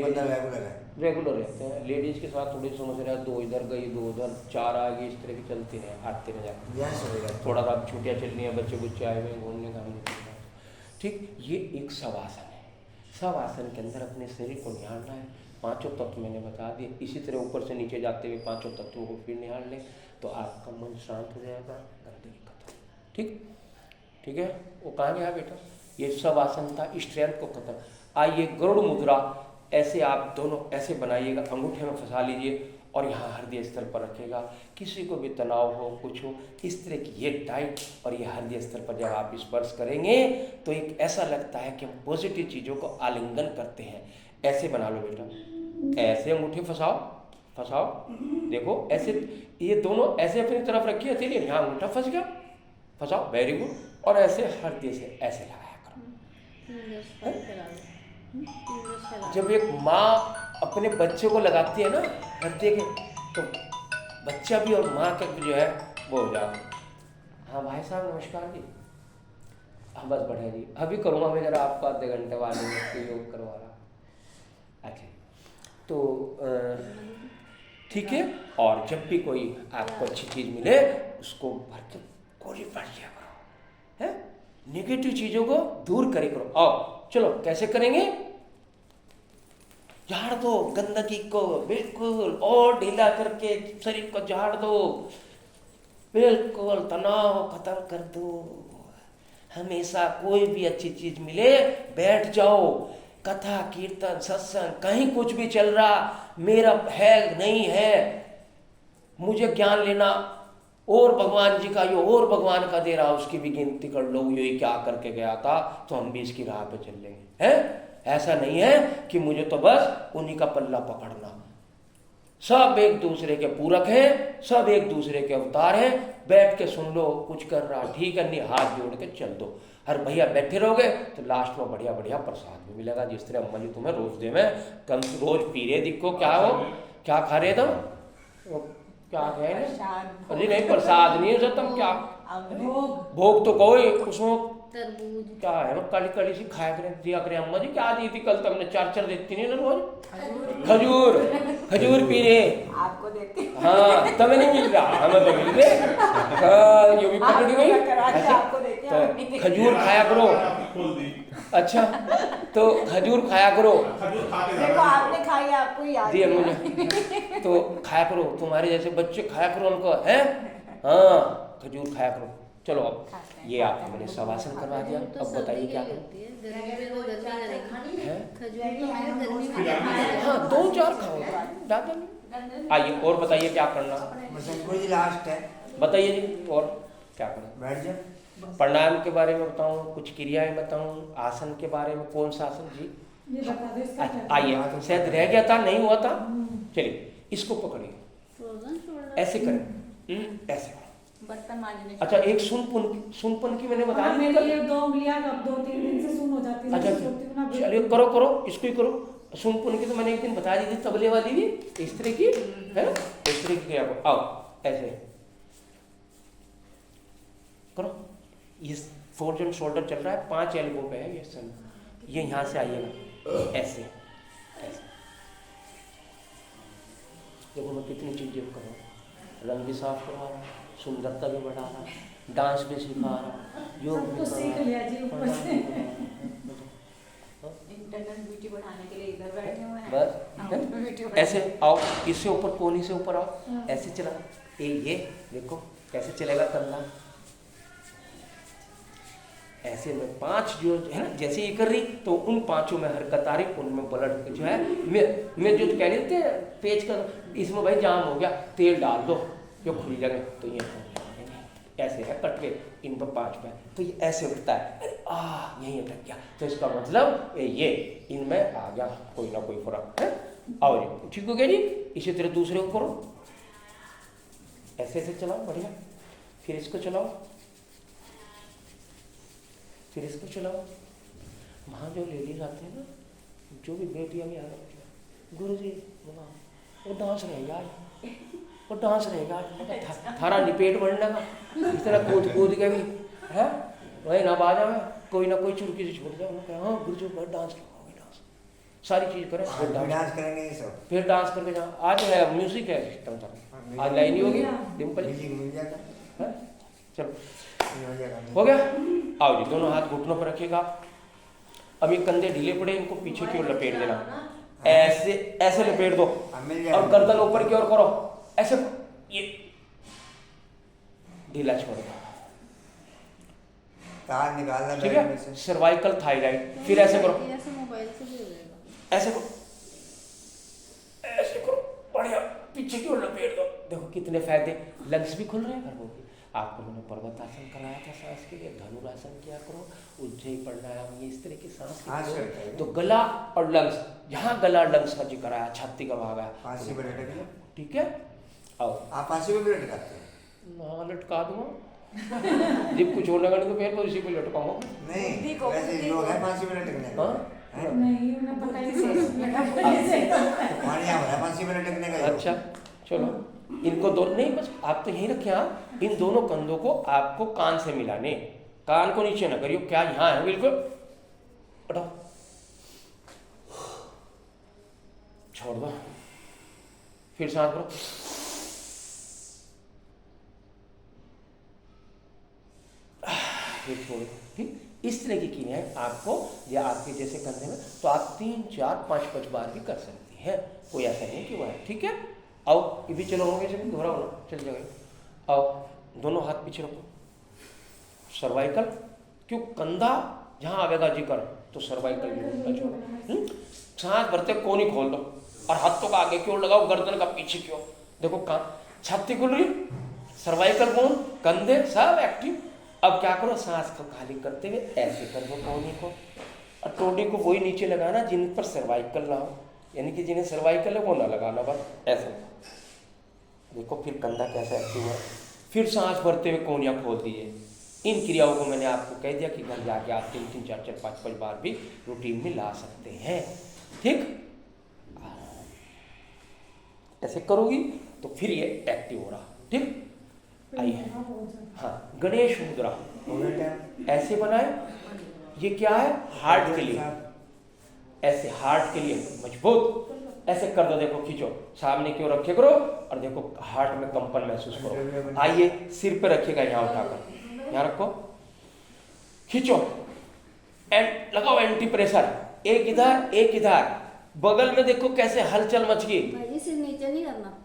Speaker 1: रेगुलर रहते हैं। लेडीज के साथ थोड़ी समस्या है, 2 इधर गई 2 उधर, 4 आ गई, इस तरह की चलती रहे, आते रह जाते। थोड़ा सा छुट्टियाँ चल रही हैं, बच्चे बुच्चे आए हुए घूमने का, ठीक। ये एक शवासन है। शवासन के अंदर अपने शरीर को निहारना है। 5 तत्व मैंने बता दिए। इसी तरह ऊपर से नीचे जाते हुए 5 तत्वों को फिर निहार लें तो आपका मन शांत हो जाएगा, गंदगी खत्म। ठीक है। वो कहाँ गया बेटा? ये शवासन था, स्ट्रेंथ को खत्म। आइए गरुड़ मुद्रा, ऐसे आप दोनों ऐसे बनाइएगा, अंगूठे में फंसा लीजिए और यहाँ हृदय स्थल पर रखेगा। किसी को भी तनाव हो, कुछ हो, इस तरह की ये टाइट और ये हृदय स्थल पर जब आप स्पर्श करेंगे तो एक ऐसा लगता है कि हम पॉजिटिव चीज़ों को आलिंगन करते हैं। ऐसे बना लो बेटा, ऐसे अंगूठे फंसाओ, देखो ऐसे, ये दोनों ऐसे अपनी तरफ रखिए, हथेली यहाँ अंगूठा फंस गया, फंसाओ, वेरी गुड। और ऐसे हृदय से ऐसे लगाया करो। जब एक माँ अपने बच्चे को लगाती है ना हृदय के, तो बच्चा भी और माँ का जो है वो हो जाता। हाँ भाई साहब नमस्कार जी। हाँ बस बढ़िया जी, अभी करूँगा मैं, जरा आपको आधे घंटे बाद में योग करवा रहा। अच्छा तो ठीक है। और जब भी कोई आपको अच्छी चीज़ मिले उसको भर के गोली पड़ दिया करो, है नेगेटिव चीज़ों को दूर करे करो। आओ चलो कैसे करेंगे? झाड़ दो गंदगी को बिल्कुल, और ढीला करके शरीर को झाड़ दो, बिल्कुल तनाव खत्म कर दो। हमेशा कोई भी अच्छी चीज मिले बैठ जाओ, कथा कीर्तन सत्संग कहीं कुछ भी चल रहा, मेरा है नहीं है, मुझे ज्ञान लेना और भगवान जी का ये और भगवान का दे रहा, उसकी भी गिनती कर लो, ये क्या करके गया था तो हम भी इसकी राह पे चल लेंगे। हैं? ऐसा नहीं है कि मुझे तो बस उन्हीं का पल्ला पकड़ना। सब एक दूसरे के पूरक हैं, सब एक दूसरे के अवतार हैं। बैठ के सुन लो, कुछ कर रहा ठीक है, नहीं हाथ जोड़ के चल दो। हर भैया बैठे रहोगे तो लास्ट में बढ़िया बढ़िया प्रसाद भी मिलेगा। जिस तरह अम्मा जी तुम्हें रोज दे में, कम रोज पीरे दिखो, क्या हो क्या खा रहे तुम, क्या है? अरे नहीं प्रसाद नहीं है सर, तुम क्या भोग तो कोई उसमें क्या है, कड़ी कड़ी सी खाया करें, दिया करें। अम्मा जी क्या दी थी कल तुमने? 4 देती नहीं ना रोज? खजूर पी रहे
Speaker 2: आपको देती।
Speaker 1: हाँ तुम्हें नहीं मिल रहा, हमें तो मिल रहे। ये भी पकड़ी गई। तो खजूर खाया करो। अच्छा तो खजूर खाया करो।
Speaker 2: देखो आपने खाई, आपको याद
Speaker 1: दिए मुझे तो खाया करो, तुम्हारे जैसे बच्चे खाया करो उनको, है हाँ खजूर खाया करो। चलो अब ये आपको मैंने शवासन करवा दिया, अब बताइए क्या करूं? हाँ 2-4 खाओ, ज़्यादा नहीं। आइए और बताइए क्या करना,
Speaker 3: लास्ट है,
Speaker 1: बताइए जी और क्या करना?
Speaker 3: बैठ जाओ।
Speaker 1: प्राणायाम के बारे में बताऊं, कुछ क्रियाएं बताऊं, आसन के बारे में, कौन सा आसन जी? आइए, शायद रह गया था, नहीं हुआ था। चलिए इसको पकड़िए, ऐसे करें, ऐसे
Speaker 2: बर्तन मांजने।
Speaker 1: अच्छा एक सुनपन की मैंने बता दी।
Speaker 5: मेरी ये 2 उंगलियां अब 2-3 दिन से सुन हो जाती है।
Speaker 1: अच्छा चलिए करो इसको ही करो। सुनपन की तो मैंने एक दिन बता दी थी, तबले वाली भी इस तरह की है ना, इस तरह की आपको। आओ ऐसे करो, ये फोर्ज एंड शोल्डर चल रहा है, 5 एल्बो पे है ये सन, ये यहाँ से आइएगा ऐसे ऐसे। देखो मैं कितनी चीजें कर रहा हूँ, रंग भी साफ करवा रहा हूँ, सुंदरता भी बढ़ा रहा, डांस भी सिखा रहा, योग भी
Speaker 5: कुछ सीख लिया जी ऊपर से।
Speaker 2: इंटरनल ब्यूटी बढ़ाने के लिए इधर बैठे हुए हैं।
Speaker 1: बस
Speaker 2: हम भी ब्यूटी
Speaker 1: है?
Speaker 2: बढ़ा-
Speaker 1: ऐसे आओ, इससे ऊपर कोहनी से ऊपर आओ, ऐसे चला। ये देखो कैसे चलेगा कंधा, ऐसे में 5 जो है ना, जैसे ये कर रही तो उन 5 में हरकत आ रही, उनमें ब्लड जो है मैं जो कह रहे थे पेज कर, इसमें भाई जाम हो गया, तेल डाल दो जो खुली जगह, तो ये ऐसे है कट के, इन पर 5 पे तो ये ऐसे उठता है, अरे यहीं अटक गया, तो इसका मतलब ये इनमें आ गया कोई ना कोई फर्क है। और ये ठीक हो गया जी। इसी तरह दूसरे को करो, ऐसे ऐसे चलाओ बढ़िया, फिर इसको चलाओ, फिर इसको चलाओ। वहाँ जो लेडीज आते हैं ना, जो भी बेटियाँ भी आ रही हैं, गुरु जी वो डांस रहेगा, वो डांस रहेगा, थारा निपेट बढ़ने का, इस तरह कूद कूद के भी है, वही ना बाजा में कोई ना कोई चुरकी से छोड़ जाओ, उन्होंने कहा हाँ गुरु जी बहुत डांस करोगे, डांस सारी चीज़ करें, फिर
Speaker 3: डांस करेंगे ये सब,
Speaker 1: फिर डांस करके जाओ। आज है म्यूजिक है सिस्टम था, आज लाइन ही होगी डिम्पल,
Speaker 3: म्यूजिक मिल जाएगा,
Speaker 1: है चलो
Speaker 3: हो जाएगा।
Speaker 1: हो गया। आओ जी, दोनों हाथ घुटनों पर रखिएगा। अब ये कंधे ढीले पड़े, इनको पीछे की ओर लपेट देना, ऐसे ऐसे लपेट दो, और गर्दन ऊपर की ओर करो, ऐसे ये ढीला छोड़ दो,
Speaker 3: तार निकालना
Speaker 1: ठीक
Speaker 3: बैठ में
Speaker 1: है।
Speaker 3: से।
Speaker 1: सर्वाइकल थायराइड, फिर ऐसे करो,
Speaker 2: ऐसे मोबाइल से भी हो जाएगा।
Speaker 1: ऐसे करो, ऐसे करो, बढ़िया पीछे की ओर लपेट दो। देखो कितने फायदे, लंग्स भी खुल रहे हैं गर्भों के। आपको मैंने पर्वतासन कराया था सांस के लिए, धनुरासन किया करो, उज्जयी प्राणायाम, ये इस तरह की सांस की तो गला और लंग्स, यहाँ गला लंग्स का जिक्र आया, छाती का भाग आया,
Speaker 3: फांसी पर लटक लो।
Speaker 1: ठीक है। आओ
Speaker 3: आप फांसी पर भी लटकाते हैं?
Speaker 1: ना लटका दूंगा जब कुछ होने का नहीं तो फिर तो इसी पे लटकाऊंगा।
Speaker 3: नहीं, वैसे लोग हैं फांसी पर लटकने का।
Speaker 1: हाँ
Speaker 3: हैं?
Speaker 5: नहीं उन्हें पता ही नहीं।
Speaker 3: हमारे यहाँ हो रहा है फांसी पर लटकने का।
Speaker 1: अच्छा चलो, इनको दोनों नहीं, बस आप तो यहीं रखे, आप इन दोनों कंधों को आपको कान से मिलाने, कान को नीचे ना करियो, क्या यहाँ है बिल्कुल, उठाओ छोड़ दो, फिर सांस करो, फिर छोड़ दो, ठीक। इस तरह की क्रियाएं आपको या आपके जैसे कंधे में तो आप 3, 4, 5 बार भी कर सकती हैं, कोई ऐसा नहीं कि वो है, ठीक है। आओ ये भी चलो होंगे, चलो दोहराओ ना, चल जाएगा। आओ दोनों हाथ पीछे रखो, सर्वाइकल, क्यों कंधा जहाँ आवेगा जिक्र तो सर्वाइकल भी उल्टा छोड़ो, सांस भरते कोनी खोल दो और हाथों का आगे की ओर लगाओ, गर्दन का पीछे की ओर, देखो कहाँ छाती खुल रही, सर्वाइकल बोन, कंधे सब एक्टिव। अब क्या करो, सांस को खाली करते हुए ऐसे कर दो कोहनी को, और टोडी को वही नीचे लगाना जिन पर सर्वाइकल ना हो, यानी कि जिन्हें सर्वाइकल है वो ना लगाना, बस ऐसे देखो। फिर कंधा कैसा एक्टिव है, फिर सांस भरते हुए कोहनियाँ खोल दीजिए। इन क्रियाओं को मैंने आपको कह दिया कि घर जाके आप 3, 4, 5 बार भी रूटीन में ला सकते हैं, ठीक। ऐसे करोगी तो फिर ये एक्टिव हो रहा, ठीक। आइए, हाँ गणेश मुद्रा ऐसे बनाए, ये क्या है, हार्ट के लिए, ऐसे हार्ट के लिए मजबूत, ऐसे कर दो, देखो खींचो, सामने की ओर रखे करो और देखो हार्ट में कंपन महसूस करो। आइए सिर पे रखिएगा, यहाँ उठाकर यहाँ रखो, खींचो एंड लगाओ एंटी प्रेशर, एक इधर एक इधर, बगल में देखो कैसे हलचल मच गई।
Speaker 5: भाई सिर नीचे नहीं करना,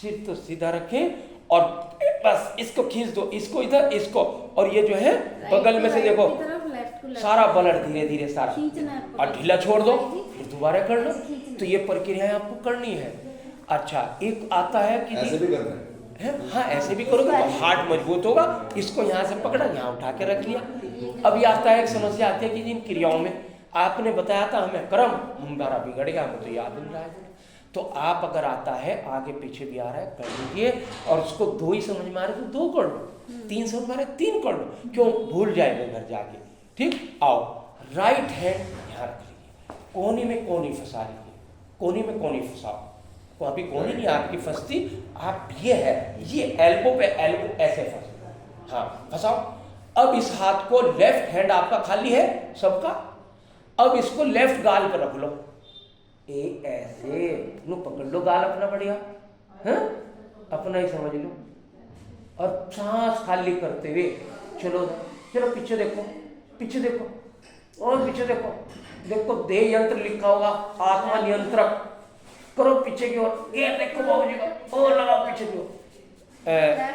Speaker 1: सिर तो सीधा रखें और बस इसको खींच दो, इसको इधर, इसको, और ये जो है बगल में से देखो सारा ब्लड धीरे धीरे सारा, और ढीला छोड़ दो, फिर दोबारा कर लो। तो ये प्रक्रिया आपको करनी है। अच्छा एक आता है कि
Speaker 4: ऐसे भी करना है,
Speaker 1: हाँ ऐसे भी करोगे तो हार्ट मजबूत होगा। इसको यहाँ से पकड़ा, यहाँ उठा के रख लिया। अब ये आता है, एक समस्या आती है कि जिन क्रियाओं में आपने बताया था हमें कर्म, हमारा बिगड़ गया, हमें तो याद नहीं रहा है। तो आप अगर आता है आगे पीछे भी आ रहा है कर लीजिए, और उसको 2 ही समझ में आ रहे तो 2 कर लो, 3 समझ में आ रहे 3 कर लो, क्यों भूल जाएंगे घर जाके, ठीक। आओ राइट हैंड यहाँ रख लीजिए, कोने में कोनी फंसा लीजिए, कोने में कोनी फंसाओ, तो अभी कोनी नहीं आपकी फंसती, आप ये है, ये एल्बो पे एल्बो ऐसे फंस, हाँ फंसाओ। अब इस हाथ को, लेफ्ट हैंड आपका खाली है सबका, अब इसको लेफ्ट गाल पर रख लो, ऐसे लो पकड़ लो गाल अपना बढ़िया, हाँ अपना ही समझ लो, और सांस खाली करते हुए चलो चलो, पीछे देखो, पीछे देखो और पीछे देखो, देखो देह यंत्र लिखा होगा, आत्मा नियंत्रक, करो पीछे की ओर, ये देखो बाबूजी का, और लगाओ पीछे की ओर।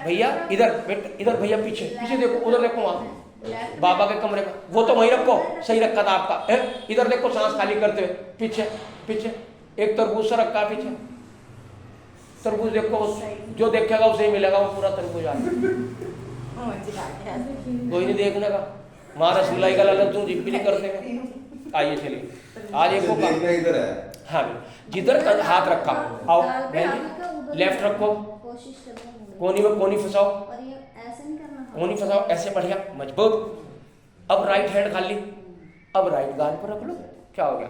Speaker 1: भैया इधर बेटा, इधर भैया पीछे पीछे देखो, उधर देखो, वहां बाबा के कमरे में, वो तो वहीं रखो, सही रखा था आपका। इधर देखो सांस खाली करते हुए, पीछे पीछे, एक तरबूज सा रखा पीछे, तरबूज देखो, जो देखेगा उसे ही मिलेगा, वो पूरा तरबूज आ कोई नहीं देखने का, माँ रसगुल्लाई का लालच तू जिप भी नहीं करते हैं। आइए चलिए, आज एक होगा
Speaker 9: इधर है।
Speaker 1: हाँ, जिधर हाथ रखा, आओ लेफ्ट रखो,
Speaker 5: कोशिश करना
Speaker 1: कोनी में कोनी फंसाओ,
Speaker 5: और ये ऐसे नहीं करना,
Speaker 1: कोनी फंसाओ, ऐसे बढ़िया मजबूत। अब राइट हैंड खाली, अब राइट गाल पर रख लो, क्या हो गया,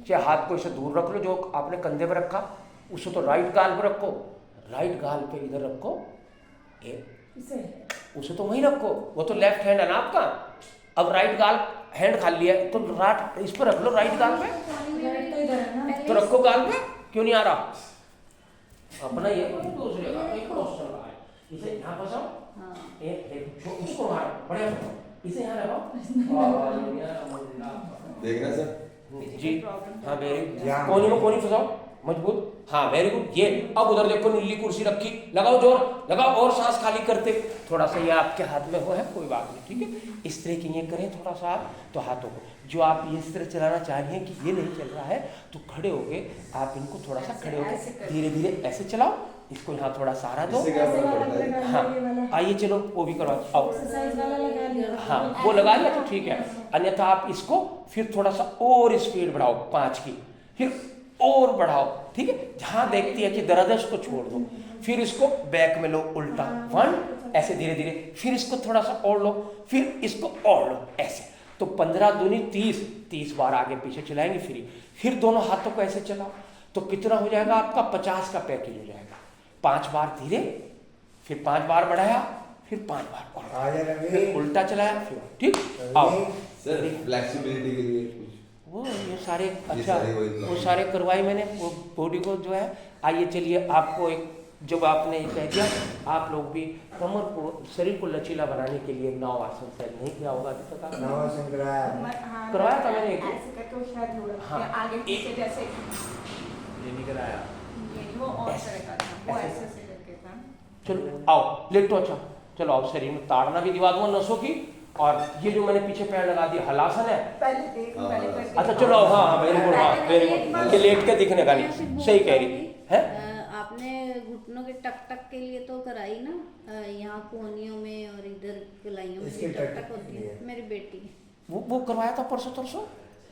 Speaker 1: चाहे हाथ को इसे दूर रख लो, जो आपने कंधे पर रखा उसे तो राइट गाल पर रखो, राइट गाल पे इधर रखो, उसे तो वहीं रखो, वो तो लेफ्ट हैंड है ना आपका। अब राइट गाल हैंड खाली है तो राइट इस पर रख लो, राइट गाल पे तो रखो, गाल पे क्यों नहीं आ रहा अपना, ये दूसरे का एक क्रॉस चल रहा है, इसे यहाँ फंसाओ, उसको मारो बढ़िया, इसे यहाँ लगाओ,
Speaker 9: देखना सर
Speaker 1: जी हाँ, वेरी कोनी में कोनी फंसाओ मजबूत, हाँ वेरी गुड। ये अब उधर देखो नीली कुर्सी रखी, लगाओ जोर लगाओ, और सांस खाली करते थोड़ा सा, ये आपके हाथ में हो है कोई बात नहीं, ठीक है, इस तरह की ये करें थोड़ा सा आप, तो हाथों को जो आप इस तरह चलाना चाह रही हैं कि ये नहीं चल रहा है, तो खड़े होके आप इनको थोड़ा सा खड़े होके धीरे धीरे ऐसे चलाओ, इसको यहाँ थोड़ा सहारा दो। हाँ आइए चलो वो भी करवा, आओ, हाँ वो लगा लिया तो ठीक है, अन्यथा आप इसको फिर थोड़ा सा और स्पीड बढ़ाओ 5 की, फिर और बढ़ाओ, ठीक है, जहां देखती है कि दर्द है उसको छोड़ दो, फिर इसको बैक में लो उल्टा 1, ऐसे धीरे धीरे, फिर इसको थोड़ा सा और लो, फिर इसको और लो ऐसे, तो 15 दूनी 30 बार आगे पीछे चलाएंगे फिर दोनों हाथों को ऐसे चलाओ, तो कितना हो जाएगा आपका 50 का पैकेज हो जाएगा। 5 बार धीरे, फिर 5 बार बढ़ाया, फिर 5 बार और, फिर उल्टा चलाया, फिर ठीक। आओ
Speaker 9: सर, फ्लेक्सिबिलिटी के लिए
Speaker 1: वो ये सारे अच्छा वो सारे करवाई मैंने, वो बॉडी को जो है। आइए चलिए, आपको एक जब आपने ये कह दिया, आप लोग भी कमर को, शरीर को लचीला बनाने के लिए 9 आसन शायद नहीं किया होगा अभी तक आपने?
Speaker 3: 9 आसन
Speaker 1: करवाया था मैंने एक,
Speaker 2: ऐसे करके वो शायद हो रहा है,
Speaker 1: हाँ,
Speaker 2: आगे पीछे जैसे
Speaker 6: ये नहीं कराया,
Speaker 2: ये वो और तरह का था, वो ऐसे से करके था।
Speaker 1: चलो आओ लेटो, अच्छा चलो आओ, शरीर में ताड़ना भी दिवा दूंगा नसों की, और ये जो मैंने पीछे पैर लगा दिया हलासन है,
Speaker 2: पहले देख पहले करके,
Speaker 1: अच्छा चलो, हाँ वेरी गुड, हाँ वेरी गुड, ये लेट के दिखने का नहीं, सही कह रही है।
Speaker 5: आपने घुटनों के टक टक के लिए तो कराई ना, यहाँ कोहनियों में और इधर कलाइयों में
Speaker 3: इसकी
Speaker 5: टक
Speaker 3: टक
Speaker 5: टक होती है, मेरी बेटी
Speaker 1: वो करवाया था परसों तरसों,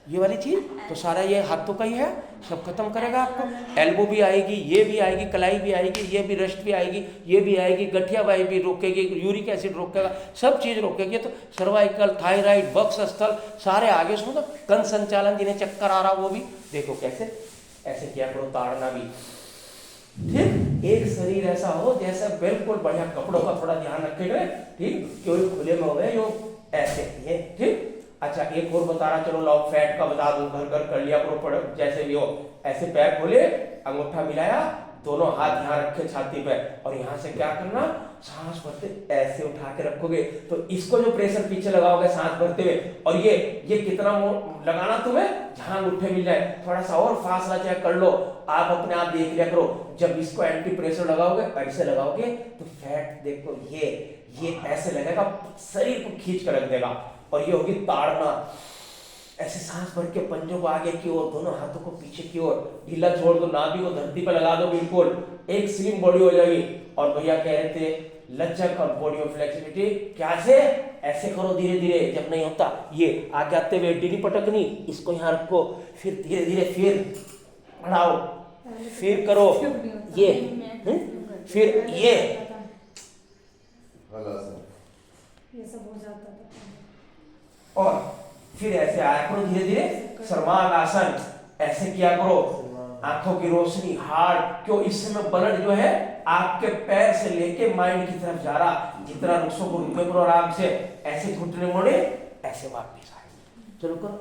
Speaker 1: ये वाली चीज तो सारा ये हाथों का ही है, सब खत्म करेगा आपको। एल्बो भी आएगी, ये भी आएगी, कलाई भी आएगी, ये भी रिस्ट भी आएगी, ये भी आएगी, गठिया बाई भी रोकेगी, यूरिक एसिड रोकेगा, सब चीज रोकेगी। तो सर्वाइकल, थायराइड, बक्स स्थल सारे आगे सुनो, तो कण संचालन, जिन्हें चक्कर आ रहा वो भी देखो कैसे ऐसे किया करो, ताड़ना भी ठीक। एक शरीर ऐसा हो जैसा बिल्कुल बढ़िया, कपड़ों का थोड़ा ध्यान रखे गए, ठीक, क्यों खुले में हो गए यो ऐसे ये, ठीक। अच्छा एक और बता रहा, चलो लॉ फैट का बता दूं, घर कर लिया करो, जैसे भी हो, ऐसे पैर खोले, अंगूठा मिलाया, दोनों हाथ यहाँ रखे छाती पे, और यहाँ से क्या करना, सांस भरते ऐसे उठा के रखोगे, तो इसको जो प्रेशर पीछे लगाओगे सांस भरते हुए, और ये कितना लगाना तुम्हें, जहां अंगूठे मिल जाए, थोड़ा सा और फासला चाहे कर लो, आप अपने आप देख लिया करो। जब इसको एंटी प्रेशर लगाओगे, ऐसे लगाओगे, तो फैट देखो ये ऐसे लगेगा, शरीर को खींच कर रख देगा, और ये होगी ताड़ना। ऐसे सांस भर के पंजों को आगे की ओर, दोनों हाथों को पीछे की ओर, ढीला छोड़ दो, नाभि को धरती पर लगा दो, बिल्कुल एक स्लिम बॉडी हो जाएगी। और भैया कह रहे थे लचक और बॉडी में फ्लेक्सिबिलिटी, क्या से ऐसे करो धीरे धीरे, जब नहीं होता ये आगे आते हुए एडी नहीं पटकनी, इसको यहाँ रखो, फिर धीरे धीरे फिर बढ़ाओ, फिर करो ये, फिर ये
Speaker 5: सब हो जाता था,
Speaker 1: और फिर ऐसे आया करो धीरे धीरे, सर्वांग आसन ऐसे किया करो, आंखों की रोशनी, हार्ट, क्यों इस समय ब्लड जो है आपके पैर से लेके माइंड की तरफ जा रहा, जितना नुस्खों को रुके करो आराम से, ऐसे घुटने मोड़े, ऐसे वापस आए, चलो करो,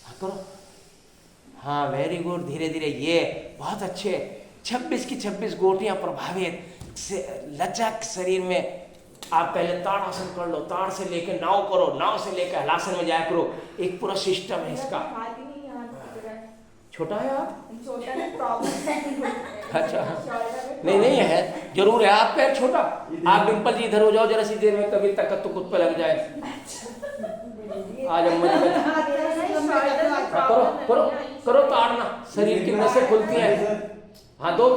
Speaker 1: हाँ करो, हाँ वेरी गुड, धीरे धीरे, ये बहुत अच्छे, 26 की 26 गोटियां प्रभावित, लचक शरीर में। आप पहले ताड़ासन कर लो, ताड़ से लेके नाव करो, नाव से लेकर हलासन में जाया करो। एक पूरा सिस्टम है इसका। छोटा है आप? अच्छा, नहीं है, जरूर है। आप पैर छोटा, आप डिम्पल जी इधर हो जाओ जरा सी देर में, कभी तक तो खुद पे लग जाए। आज अम्मा जी करो करो करो, ताड़ना, शरीर की नसें खुलती हैं। हाँ दो,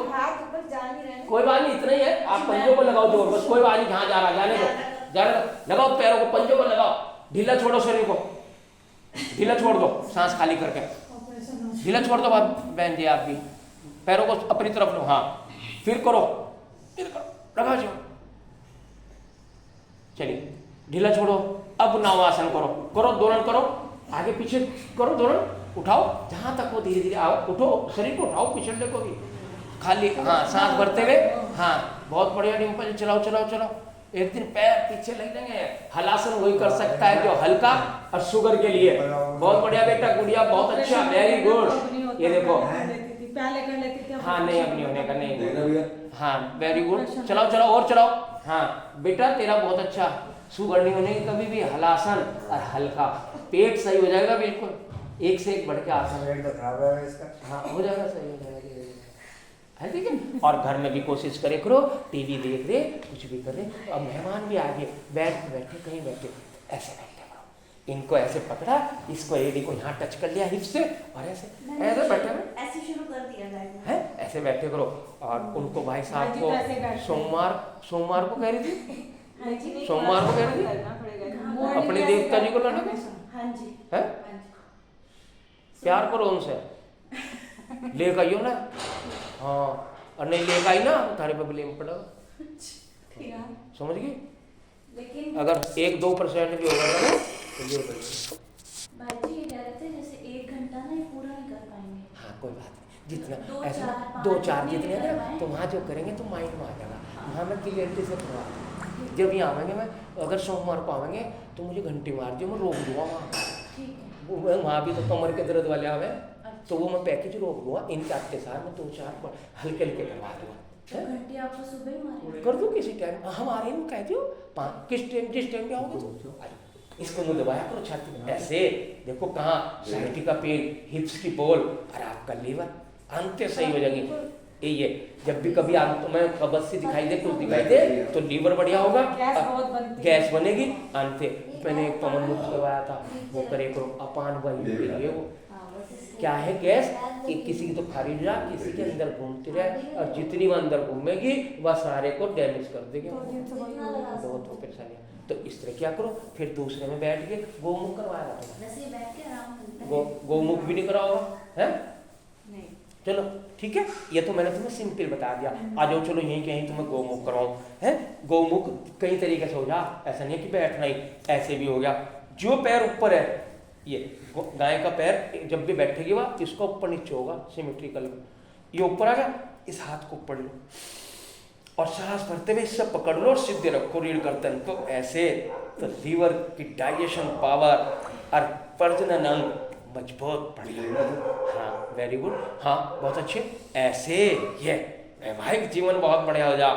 Speaker 1: कोई बात नहीं, इतना ही है। आप पंजों को लगाओ जोर, बस कोई बात नहीं, जहाँ जा रहा जाने दो, जाने दो। लगाओ पैरों को, पंजों को लगाओ, ढीला छोड़ो शरीर को, ढीला छोड़ दो, सांस खाली करके ढीला छोड़ दो। बहन जी आप भी पैरों को अपनी तरफ लो। हाँ फिर करो, लगाओ जो, चलिए ढीला छोड़ो। अब नवासन करो, करो दोलन करो, आगे पीछे करो दोलन, उठाओ जहां तक वो धीरे धीरे आओ, उठो शरीर को, उठाओ पिछले को भी खाली। हाँ सांस भरते हुए, हाँ बहुत बढ़िया डिम्पल, चलाओ चलाओ चलाओ। एक दिन पैर पीछे लग जाएंगे। हलासन वही कर सकता है जो हल्का और शुगर के लिए। बहुत बढ़िया बेटा, गुड़िया बहुत अच्छा, वेरी गुड। ये देखो,
Speaker 7: पहले कर लेती थी,
Speaker 1: हाँ नहीं अब नहीं होने का, नहीं
Speaker 9: देखना भैया।
Speaker 1: हाँ वेरी गुड, चलाओ चलाओ और चलाओ। हाँ बेटा तेरा बहुत अच्छा, शुगर नहीं होने की कभी भी। हलासन और हल्का, पेट सही हो जाएगा बिल्कुल, एक से एक बढ़ के आसन।
Speaker 3: पेट तो खराब है इसका।
Speaker 1: हाँ हो जाएगा, सही हो जाएगा है, ठीक है। और घर में भी कोशिश करे करो, टीवी देख रहे, कुछ भी कर रहे। अब मेहमान भी आ गए, बैठे कहीं बैठे, ऐसे बैठे करो, इनको ऐसे पकड़ा, इसको एडी को यहाँ टच कर लिया हिप से, और ऐसे ऐसे बैठे
Speaker 8: ऐसे शुरू कर दिया
Speaker 1: है, ऐसे बैठे करो। और उनको भाई साहब को सोमवार को कह रही थी, सोमवार को कह रही थी अपने देवता जी को लाने में।
Speaker 8: हाँ जी
Speaker 1: है, प्यार करो उनसे, लेकर आइयो ना। हाँ और नहीं लेकर आई ना, थारे पे ब्लेम पड़ेगा, समझ गई।
Speaker 8: लेकिन
Speaker 1: अगर 1-2% भी होगा ना तो ये
Speaker 8: भाई जी ये कह रहे थे जैसे 1 घंटा ना ये पूरा नहीं कर पाएंगे।
Speaker 1: हाँ कोई बात नहीं, जितना ऐसा 2-4 जितने ना, तो वहाँ जो करेंगे तो माइंड में आ जाएगा। वहाँ मैं क्लियरिटी से करवा, जब यहाँ आवेंगे मैं, अगर सोमवार को आवेंगे तो मुझे घंटी मार दियो, मैं रोक दूंगा वहाँ। वहाँ भी तो कमर के दर्द वाले आवे, तो वो मैं पैकेज रोक दूंगा। इनके आपके साथ में 2-4 हल्के हल्के करवा दूंगा।
Speaker 8: घंटी आपको सुबह ही मारेंगे?
Speaker 1: कर दो किसी टाइम, हमारे में कह दो किस टाइम, जिस टाइम पे आओगे तो इसको मुँह दबाया करो छाती में, ऐसे देखो कहाँ साइटिका पेन, हिप्स की बोल और आपका लीवर, अंत सही हो जाएगी। यही है, जब भी कभी आपको मैं कब्ज से दिखाई दे, कुछ दिखाई दे तो लीवर बढ़िया होगा, गैस बनेगी। अंत मैंने एक पवन मुक्त करवाया था, वो करे करो, अपान वायु के लिए वो क्या है गैस, किसी की तो खारिज रहा, किसी के अंदर घूमती रहे, और जितनी वो अंदर घूमेगी वह सारे को डैमेज कर देगी, बहुत परेशानी। तो इस तरह क्या करो, फिर दूसरे में बैठ के गोमुख करवाया था, गोमुख भी नहीं कराओ है। चलो ठीक है, ये तो मैंने तुम्हें सिंपल बता दिया। आ जाओ चलो यहीं कहीं तुम्हें गोमुख कराऊं है। गोमुख कई तरीके से हो जा, ऐसा नहीं है कि बैठना ही, ऐसे भी हो गया। जो पैर ऊपर है, ये गाय का पैर जब भी बैठेगी वह इसका ऊपर नीचे होगा सिमेट्रिकल, ये ऊपर आ गया, इस हाथ को ऊपर लो और सांस भरते हुए इससे पकड़ लो, सीधे रखो रीढ़ गर्दन को ऐसे। तो लीवर की डाइजेशन पावर और प्रजनन अंग मजबूत बढ़िया। हाँ वेरी गुड, हाँ बहुत अच्छे, ऐसे ये वैवाहिक जीवन बहुत बढ़िया हो जा।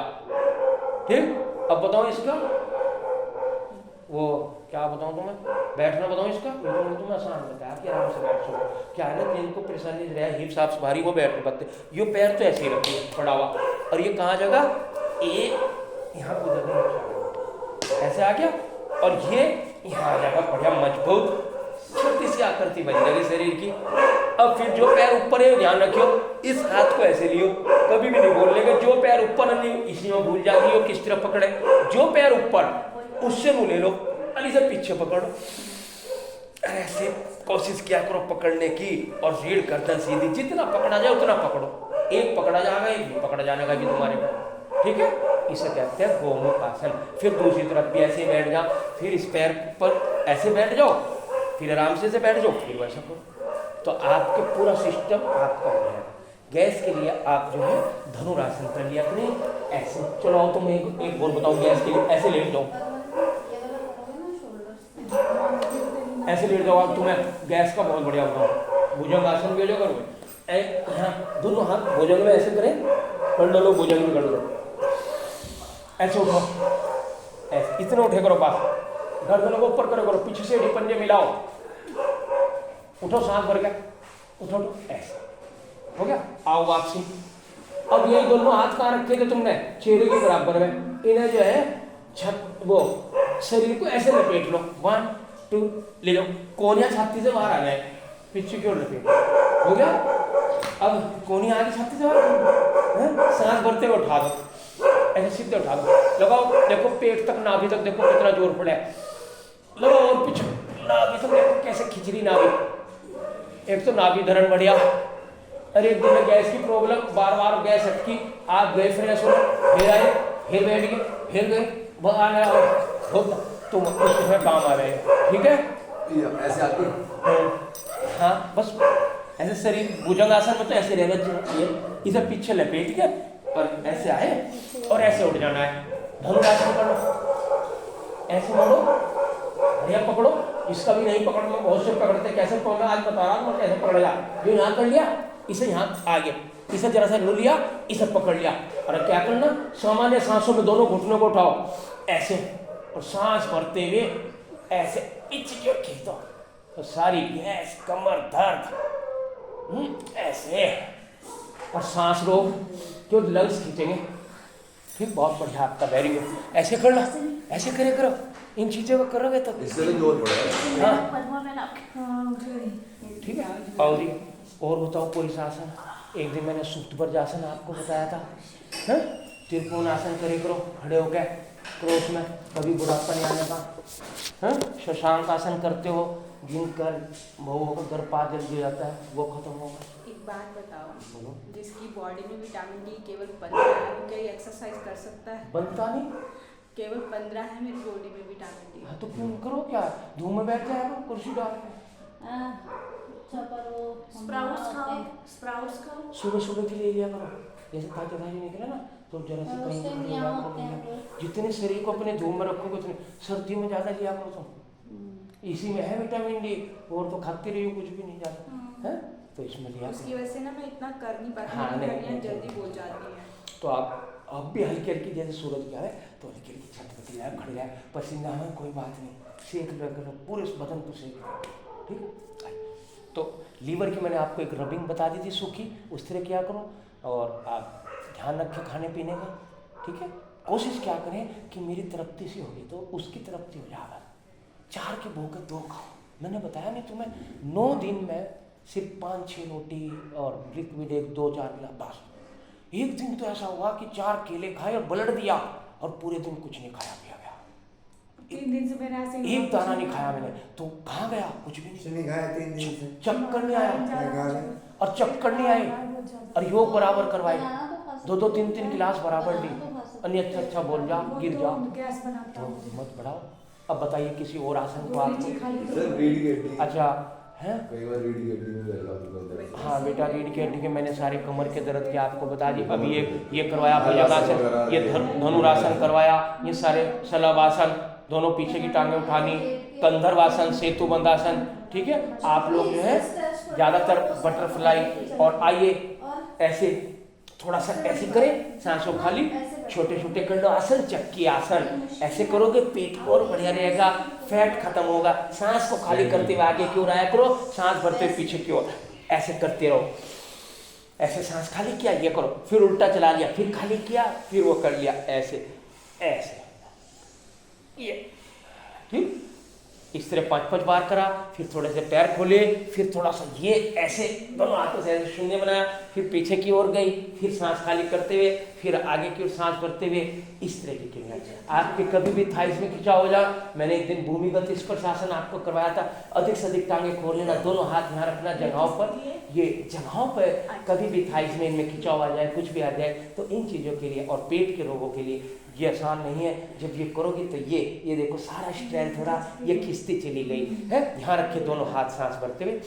Speaker 1: ठीक, अब बताओ इसका वो क्या बताऊं तुम्हें, बैठना बताऊं इसका, तुम्हें आसान बताया कि आराम से बैठ सको। क्या है ना, जिनको परेशानी रहे हिप्स आप भारी वो बैठ सकते, ये पैर तो ऐसे ही रखिए पड़ा हुआ, और ये कहाँ जगह, ये यहाँ को जगह ऐसे आ गया, और ये यहाँ आ जाएगा बढ़िया मजबूत, छोटी सी आकृति बन जाएगी शरीर की। अब फिर जो पैर ऊपर है ध्यान रखियो, इस हाथ को ऐसे लियो, कभी भी नहीं बोल लेंगे जो पैर ऊपर नहीं, इसी में भूल जाती हो किस तरह पकड़े। जो पैर ऊपर उससे मुँह ले लो, अली से पीछे पकड़ो, ऐसे कोशिश किया करो पकड़ने की, और रीढ़ गर्दन सीधी, जितना पकड़ा जाए उतना पकड़ो। एक पकड़ा जाएगा, एक नहीं पकड़ा जाने का भी तुम्हारे को, ठीक है। इसे कहते हैं गोमुख आसन। फिर दूसरी तरफ भी ऐसे बैठ जाओ, फिर इस पैर पर ऐसे बैठ जाओ, फिर आराम से बैठ जाओ, फिर वैसा करो, तो आपके पूरा सिस्टम आपका हो जाएगा। गैस के लिए आप जो है धनुरासन कर लिया करें ऐसे। चलो तुम एक बोल बताओ गैस के लिए, ऐसे लेट जाओ, ऐसे लेट जाओ। आप तुम्हें गैस का बहुत बढ़िया बताओ, भुजंग आसन भी हो जाएगा। हाँ दोनों हाथ भुजंग में ऐसे करें, कर लो, भुजंग में कर लो, ऐसे उठो, ऐसे इतने उठे करो बस। गर्दन को ऊपर करो, पीछे से पंजे मिलाओ, उठो, सांस भर के उठो, ऐसे हो गया। आओ वापसी। अब ये दोनों हाथ कहाँ रखे थे तुमने? चेहरे के बराबर में। इन्हें जो है वो शरीर को ऐसे लपेट लो, 1 2 ले लो, कोनिया छाती से बाहर आ जाए, पीछे की ओर लपेट, हो गया। अब कोनिया आगे छाती से बाहर, सांस भरते हुए उठा दो, ऐसे सीधे उठा दो, लगाओ, देखो पेट तक, नाभि तक देखो कितना जोर पड़ा है, लगाओ, और पीछे नाभि तक देखो कैसे खिचड़ी नाभि। एक तो नाभि धरण बढ़िया। अरे एक दिन में गैस की प्रॉब्लम, बार बार गैस अटकी, आप गए फ्रेश हो, फिर आए, फिर बैठ गए, फिर गए, भगाना तुम उसमें काम आ रहे हैं, ठीक है।
Speaker 9: ऐसे आके
Speaker 1: हाँ बस ऐसे शरीर भुजंग आसन में तो ऐसे रहना चाहिए, इसे पीछे लपेट के और ऐसे आए और ऐसे उठ जाना है। धनुरासन करो, ऐसे मोड़ो, बढ़िया पकड़ो, इसका भी नहीं पकड़ना, बहुत से पकड़ते, कैसे पकड़ना आज बता रहा हूँ, कैसे पकड़ेगा। जो यहाँ कर लिया, इसे यहाँ आगे, इसे जरा सा लो लिया, इसे पकड़ लिया, और क्या करना, सामान्य सांसों में दोनों घुटनों को उठाओ ऐसे, और सांस भरते हुए ऐसे पीछे खींचो, तो सारी गैस, कमर दर्द ऐसे, और सांस रोक, जो लंग्स खींचेंगे, ठीक, बहुत बढ़िया आपका, वेरी गुड। ऐसे कर लो, ऐसे करे करो, इन चीजों को करोगे तो
Speaker 9: इससे तो जोर पड़ेगा।
Speaker 1: हाँ ठीक है। और बताओ कोई सा आसन? एक दिन मैंने सुप्तभर्ज आसन आपको बताया था, हैं? त्रिकोण आसन करे करो, खड़े हो गए क्रोश में, कभी बुढ़ापा नहीं आने का, हैं? शशांक आसन करते हो, जिनका बहुओं का गर्भपात जल्दी हो जाता है, वो खत्म होगा।
Speaker 2: एक बात बताओ,
Speaker 1: बोलो।
Speaker 2: जिसकी बॉडी में विटामिन डी केवल 15 है, वो क्या ये एक्सरसाइज कर सकता है?
Speaker 1: बनता नहीं,
Speaker 2: केवल 15 है मेरी बॉडी में विटामिन डी।
Speaker 1: हाँ तो क्यों करो, क्या धूम में बैठ जाएगा कुर्सी डाल के,
Speaker 2: स्प्राउट्स खाओ, स्प्राउट्स खाओ।
Speaker 1: सुबह सुबह के लिए लिया करो, जैसे ताजे ताजे निकले ना, तो जरा से कहीं
Speaker 5: उससे
Speaker 1: खड़े
Speaker 5: भी
Speaker 1: हो
Speaker 5: यहाँ
Speaker 1: जाओ,
Speaker 5: होते हैं लोग।
Speaker 1: जितने शरीर को अपने धूम में रखोगे उतने, सर्दियों में ज़्यादा लिया करो तुम, इसी में है विटामिन डी, और तो खाते रहिए कुछ भी नहीं जाता है, तो इसमें लिया
Speaker 2: उसकी वजह से ना मैं इतना कर नहीं पाती,
Speaker 1: हाँ,
Speaker 2: मेरी
Speaker 1: नहीं,
Speaker 2: हड्डियाँ
Speaker 1: नहीं,
Speaker 2: जल्दी बोल जाती हैं।
Speaker 1: तो आप भी हल्की हल्की, जैसे सूरज क्या है तो हल्की हल्की छटपटी जाए, खड़े जाए, पसीना में कोई बात नहीं, सेक लग पूरे बदन को सेक, ठीक है। तो लीवर की मैंने आपको एक रबिंग बता दी थी सूखी, उस तरह किया करो, और आप ध्यान रखें खाने पीने का, ठीक है। कोशिश क्या करें कि मेरी तृप्ति सी होगी तो उसकी तृप्ति हो जाएगा। 4 के भूख 2 खाओ, मैंने बताया नहीं तुम्हें, 9 दिन में सिर्फ 5-6 रोटी और लिक्विड 1-2-4 गिलास बस। एक दिन तो ऐसा हुआ कि 4 केले खाए और ब्लड दिया, और पूरे दिन कुछ नहीं खाया पिया गया,
Speaker 2: 3 दिन से मेरे ऐसे
Speaker 1: एक दाना नहीं खाया मैंने, तो कहाँ गया, कुछ भी
Speaker 3: कुछ नहीं खाया 3 दिन से।
Speaker 1: चक्कर नहीं आया,
Speaker 3: खाया
Speaker 1: और चक्कर नहीं आए, और योग बराबर करवाए, 2-2 3-3 गिलास बराबर ली, अन्य अच्छा बोल जा, गिर जा,
Speaker 2: गैस बनाता
Speaker 1: तो
Speaker 2: हूँ।
Speaker 1: मत बढ़ाओ। अब बताइए किसी और आसन को आपको,
Speaker 9: सर रीढ़ की हड्डी,
Speaker 1: अच्छा है,
Speaker 9: कई बार रीढ़ की हड्डी में दर्द होता है।
Speaker 1: हाँ बेटा, रीढ़ की हड्डी के मैंने सारे कमर के दर्द के आपको बता दी। अभी ये करवाया भुजंगासन, ये धनुरासन करवाया, ये सारे शलभासन, दोनों पीछे की टांगें उठानी, कंधर्वासन, सेतु बंधासन, ठीक है। आप लोग जो है ज़्यादातर बटरफ्लाई, और आइए ऐसे थोड़ा सा ऐसे करें, सांसों खाली, छोटे छोटे कर लो आसन, चक्की आसन, ऐसे करोगे पेट को और बढ़िया रहेगा, फैट खत्म होगा। सांस को खाली करते हुए आगे की ओर आया करो, सांस भरते हुए पीछे की ओर, ऐसे करते रहो, ऐसे सांस खाली किया, ये करो, फिर उल्टा चला लिया, फिर खाली किया, फिर वो कर लिया, ऐसे ऐसे, ये ठीक, इस तरह 5-5 बार करा। फिर थोड़े से पैर खोले, फिर थोड़ा सा ये ऐसे दोनों हाथों से ऐसे शून्य बनाया, फिर पीछे की ओर गई, फिर सांस खाली करते हुए, फिर आगे की ओर सांस भरते हुए, इस तरह की क्रिया। आपके कभी भी थाइस में खिंचाव हो जाए, मैंने एक दिन भूमिगत स्पर्श आसन आपको करवाया था, अधिक से अधिक टांगे खोल लेना, दोनों हाथ यहाँ रखना जगहों पर, ये जगहों पर कभी भी थाइस में इनमें खिंचाव आ जाए, कुछ भी आ जाए, तो इन चीज़ों के लिए और पेट के रोगों के लिए ये आसान नहीं है। जब ये करोगे तो ये देखो सारा स्ट्रेंथ हो रहा, ये खिंचती चली गई है। यहाँ रखे दोनों हाथ, सांस भरते हुए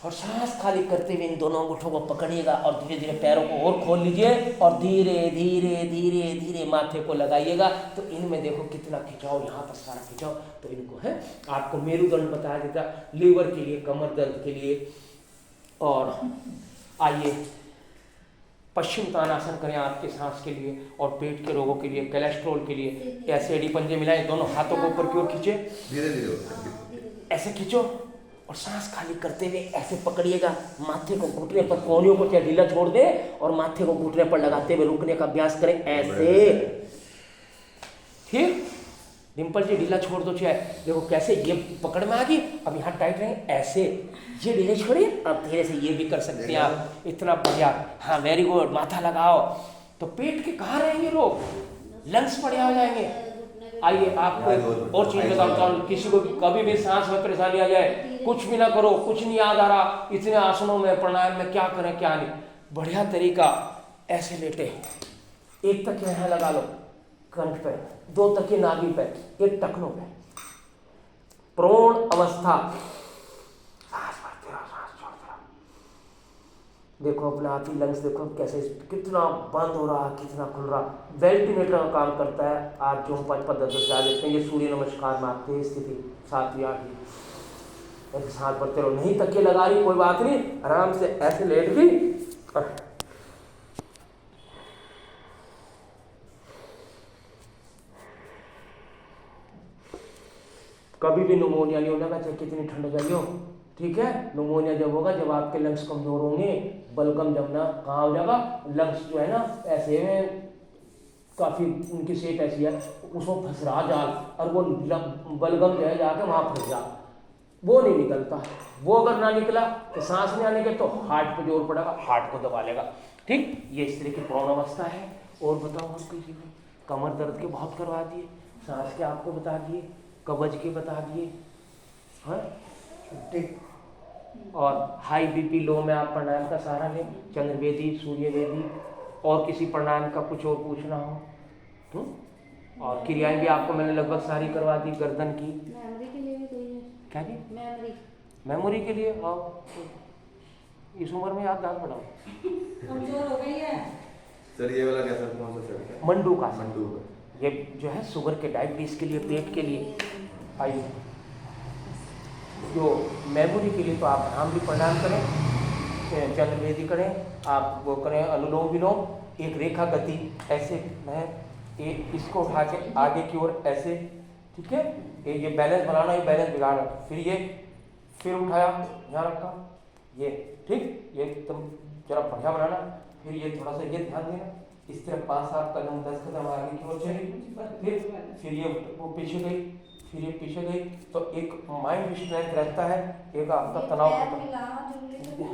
Speaker 1: और सांस खाली करते हुए इन दोनों अंगूठों को पकड़िएगा, और धीरे धीरे पैरों को और खोल लीजिए, और धीरे धीरे धीरे धीरे माथे को लगाइएगा। तो इनमें देखो कितना खिंचाव, यहाँ पर सारा खिंचाव, तो इनको है आपको मेरुदंड बताया देता, लीवर के लिए, कमर दर्द के लिए। और आइए पश्चिम तानासन करें आपके सांस के लिए और पेट के रोगों के लिए, कोलेस्ट्रॉल के लिए। ऐसे एड़ी पंजे मिलाएं, दोनों हाथों को ऊपर की ओर खींचे,
Speaker 9: धीरे धीरे होता है।
Speaker 1: ऐसे खींचो और सांस खाली करते हुए ऐसे पकड़िएगा, माथे को घुटने पर, कोहनियों को चाहे ढीला छोड़ दे और माथे को घुटने पर लगाते हुए रुकने का अभ्यास करें ऐसे। ठीक, डिम्पल जी ढीला छोड़ दो चाहे, देखो कैसे ये पकड़ में आ गई, अब यहाँ टाइट रहेंगे ऐसे, ये ढीले छोड़िए, अब धीरे से ये भी कर सकते हैं आप, इतना बढ़िया। हाँ वेरी गुड, माथा लगाओ। तो पेट के कहाँ रहेंगे लोग, लंग्स बढ़िया हो जाएंगे। आइए आपको और चीज बताता हूँ, किसी को कभी भी सांस में परेशानी आ जाए, कुछ भी ना करो, कुछ नहीं याद आ रहा, इतने आसनों में प्राणायाम में क्या करें क्या नहीं, बढ़िया तरीका, ऐसे लेटे, एक तक यहाँ लगा लो कंठ पे, दो तकिए नाभि पे, एक टखनों पे, प्रोण अवस्था, सांस भरते रहो, सांस छोड़ते रहो। देखो अपने आप ही लंग्स देखो कैसे, कितना बंद हो रहा, कितना खुल रहा, वेंटिलेटर का काम करता है। आप जो 5-10 जा देते हैं, ये सूर्य नमस्कार में आते हैं स्थिति 7वीं 8वीं, ऐसे सांस भरते रहो। नहीं तकिए लगा रही कोई बात नहीं, आराम से ऐसे लेट गई। कभी भी निमोनिया नहीं होना, चाहे कितनी ठंड हो जाइए, ठीक है। निमोनिया जब होगा जब आपके लंग्स कमजोर होंगे, बलगम जमना कहाँ हो जाएगा, लंग्स जो है ना ऐसे में काफी उनकी सेहत ऐसी है, उसमें फंस रहा जाल, और वो बलगम जो है जाके वहां फंस जा, वो नहीं निकलता। वो अगर ना निकला तो सांस नहीं आने के तो हार्ट पे जोर पड़ेगा, हार्ट को दबा लेगा। ठीक, ये इस तरह की प्रॉब्लम अवस्था है। और बताओ हम किसी को कमर दर्द के बहुत करवा दिए, सांस के आपको बता दिए, कब्ज के बता दिए, ठीक। और हाई बीपी लो में आप प्राणायाम का सहारा लें, चंद्रवेदी, सूर्यवेदी, और किसी प्राणायाम का कुछ और पूछना हो और क्रियाएं भी आपको मैंने लगभग सारी करवा दी। गर्दन की
Speaker 5: मेमोरी के लिए भी कोई है
Speaker 1: क्या जी,
Speaker 5: मेमोरी
Speaker 1: के लिए आओ, इस उम्र में याद दाद बढ़ाओ,
Speaker 8: कमजोर हो गई है।
Speaker 9: सर ये वाला कैसा, कौन सा सर है?
Speaker 1: मंडू का,
Speaker 9: मंडू का।
Speaker 1: ये जो है शुगर के, डायबिटीज के लिए, पेट के लिए। आइए, जो मेमोरी के लिए तो आप आराम भी प्राणायाम करें, चंद्रवेदी करें, आप वो करें अनुलोम विलोम, एक रेखा गति ऐसे है, इसको उठा के आगे की ओर ऐसे, ठीक है। ये बैलेंस बनाना, ये बैलेंस बिगाड़ना, फिर उठाया यहाँ रखा, ये ठीक, ये एकदम जरा बढ़िया बनाना, फिर ये थोड़ा सा ये ध्यान देना, इस तरह 5-7 कदम 10 कदम आगे की ओर चली, फिर ये वो पीछे गई, फिर ये पीछे गई, तो एक माइंड स्ट्रेंथ रहता है, एक आपका तनाव खत्म।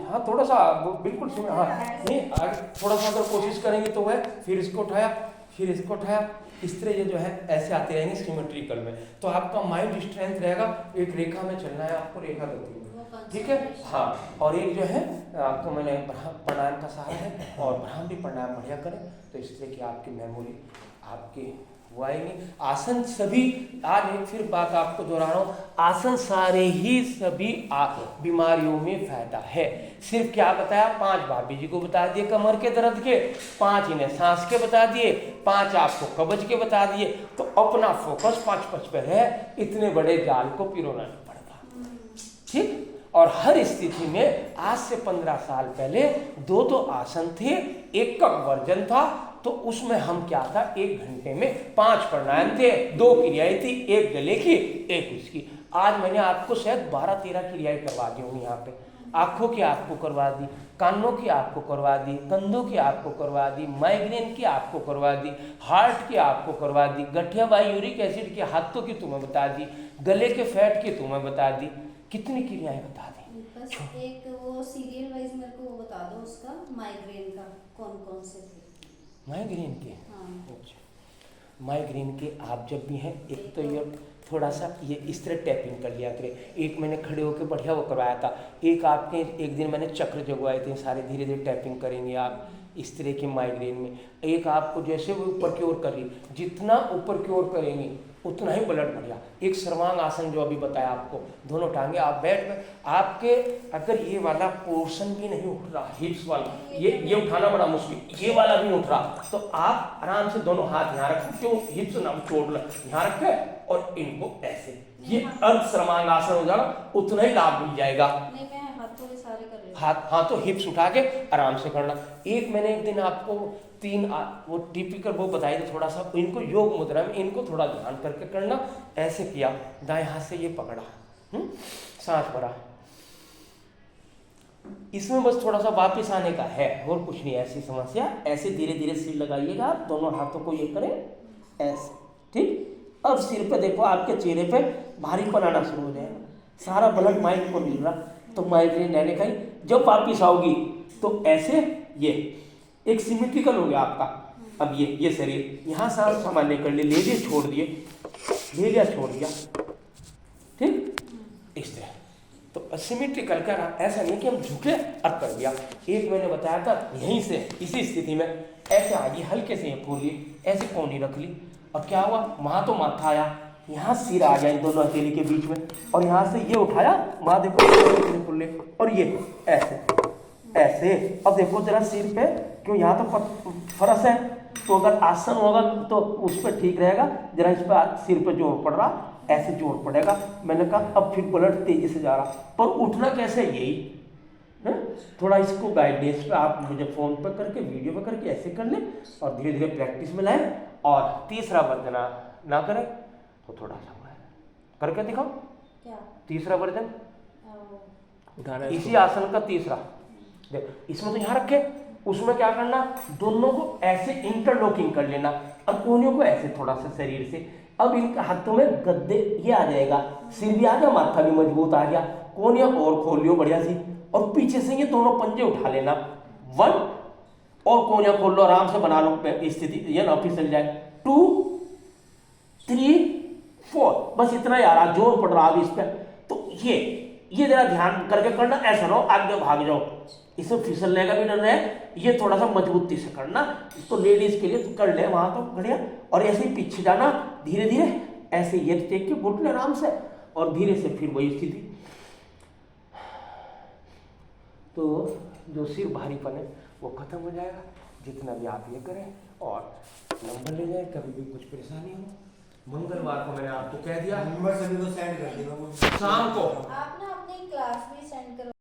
Speaker 1: हाँ थोड़ा सा बिल्कुल सुन, हाँ नहीं थोड़ा सा अगर कोशिश करेंगे तो है, फिर इसको उठाया, फिर इसको उठाया, इस तरह ये जो है ऐसे आते रहेंगे सिमेट्रिकल में, तो आपका माइंड स्ट्रेंथ रहेगा। एक रेखा में चलना है आपको, रेखा गति में, ठीक है। हाँ, और एक जो है आपको मैंने प्राणायाम का सहारा है, और ब्राह्म भी प्राणायाम बढ़िया करें, तो इस तरह की आपकी मेमोरी आपकी हुआ ही नहीं। आसन सभी, आज एक फिर बात आपको दोहरा रहा हूँ, आसन सारे ही सभी बीमारियों में फायदा है। सिर्फ क्या बताया, 5 भाभी जी को बता दिए कमर के दर्द के, 5 इन्हें सांस के बता दिए, 5 आपको कब्ज के बता दिए, तो अपना फोकस 5 पे है, इतने बड़े जाल को पिरोना नहीं पड़ता, ठीक। और हर स्थिति में आज से 15 साल पहले 2 आसन थे, एक का वर्जन था, तो उसमें हम क्या था, 1 घंटे में 5 प्राणायाम थे, 2 क्रियाएं थी, एक गले की एक उसकी। आज मैंने आपको शायद 12-13 क्रियाएं करवा दी होंगी यहाँ पे। आंखों की आपको करवा दी, कानों की आपको करवा दी, कंधों की आपको करवा दी, माइग्रेन की आपको करवा दी, हार्ट की आपको करवा दी, गठिया बाई यूरिक एसिड के हाथों की तुम्हें बता दी, गले के फैट की तुम्हें बता दी, कितनी क्रियाएं बता दी।
Speaker 5: बस एक वो सीरियल वाइज मेरे को वो बता दो, उसका माइग्रेन का कौन कौन से थे।
Speaker 1: माइग्रेन के,
Speaker 5: हाँ।
Speaker 1: अच्छा माइग्रेन के आप जब भी हैं, एक तो ये थोड़ा सा ये इस तरह टैपिंग कर लिया करें, एक मैंने खड़े होकर बढ़िया वो करवाया था, एक आपके एक दिन मैंने चक्र जगवाए थे, सारे धीरे धीरे टैपिंग करेंगे आप इस तरह की माइग्रेन में। एक आपको जैसे वो ऊपर की ओर कर रही, जितना ऊपर की ओर करेंगे उतना ही ब्लड बढ़िया। एक सर्वांग आसन जो अभी बताया आपको, दोनों टांगे आप बैठ में, आपके अगर ये वाला पोर्शन भी नहीं उठ रहा, हिप्स वाला, ये उठाना बड़ा मुश्किल, ये वाला भी उठ रहा, तो आप आराम से दोनों हाथ यहाँ रखें, क्यों हिप्स ना चोट लग, यहाँ रखे और इनको ऐसे, ये अर्ध सर्वांग आसन हो जाएगा, उतना ही लाभ मिल जाएगा।
Speaker 5: नहीं मैं हाथों के सारे कर रही हूँ।
Speaker 1: हाथों हिप्स उठा के आराम से करना। मैंने एक दिन आपको वो टिपिकल वो बताए थे, थोड़ा सा इनको योग मुद्रा में इनको थोड़ा ध्यान करके करना। ऐसे किया, दाएं हाथ से ये पकड़ा, सांस भरा, इसमें बस थोड़ा सा वापस आने का है और कुछ नहीं ऐसी समस्या। ऐसे धीरे धीरे सिर लगाइएगा, दोनों हाथों को ये करें ऐसे, ठीक। अब सिर पे देखो, आपके चेहरे पे भारीपन आना शुरू हो जाएगा, सारा ब्लड माइंड को मिल रहा, तो माइग्रेन रहने का ही। जब वापिस आओगी तो ऐसे ये एक सिमेट्रिकल हो गया आपका। अब ये शरीर यहाँ सांस सामान्य कर ले दिए, छोड़ दिए, ले लिया, छोड़ दिया, ठीक, इस तरह। तो असिमेट्रिकल का ऐसा नहीं कि हम झुके अब कर दिया। एक मैंने बताया था यहीं से इसी स्थिति में ऐसे आगे हल्के से खोल लिए, ऐसे कोनी रख ली, और क्या हुआ, वहां तो माथा आया, यहाँ सिर आ गया इन दोनों हथेली के बीच में, और यहाँ से ये उठाया, वहां देखो खोल ले, और ये ऐसे ऐसे। अब देखो जरा सिर पे, क्यों यहाँ तो फरस है, तो अगर आसन होगा तो उस पर ठीक रहेगा, जरा इस पर सिर पे जोर पड़ रहा, ऐसे जोर पड़ेगा। मैंने कहा अब फिर ब्लड तेजी से जा रहा, पर उठना कैसे, यही है। थोड़ा इसको गाइडेंस पे आप मुझे फोन पर करके, वीडियो पे करके ऐसे कर लें, और धीरे धीरे प्रैक्टिस में लाएं। और तीसरा वर्जन ना करें तो थोड़ा सा करके दिखाओ।
Speaker 5: क्या
Speaker 1: तीसरा वर्जन
Speaker 6: उठाना
Speaker 1: इसी आसन का तीसरा, देखो इसमें तो यहाँ रखे, उसमें क्या करना, दोनों को ऐसे इंटरलॉकिंग कर लेना, और कोहनियों को ऐसे थोड़ा सा शरीर से। अब इनके हाथों में गद्दे ये आ जाएगा, सिर भी आ गया, माथा भी मजबूत आ गया, कोहनियां और खोल लियो बढ़िया सी, और पीछे से ये दोनों पंजे उठा लेना, 1, और कोहनियां खोल लो, आराम से बना लो स्थिति, ये ना फिसल जाए, 2, 3, 4, बस इतना यार, आज जोर पड़ रहा है इस पे। तो ये जरा ध्यान करके करना, ऐसा ना हो आगे भाग जाओ, इसे फिसलने का भी डर है, ये थोड़ा सा मजबूती से करना। तो लेडीज के लिए तो कर ले वहां तो बढ़िया, और ऐसे ही पीछे जाना धीरे धीरे, ऐसे ये टेक के घुटने आराम से, और धीरे से फिर वही स्थिति। तो जो सिर भारीपन है वो खत्म हो जाएगा, जितना भी आप ये करें, और नंबर ले जाए, कभी भी कुछ परेशानी हो। मंगलवार को मैंने आपको कह दिया,
Speaker 3: नंबर सभी को सेंड कर दिया
Speaker 1: शाम को
Speaker 5: आप ना अपनी क्लास भी सेंड करो।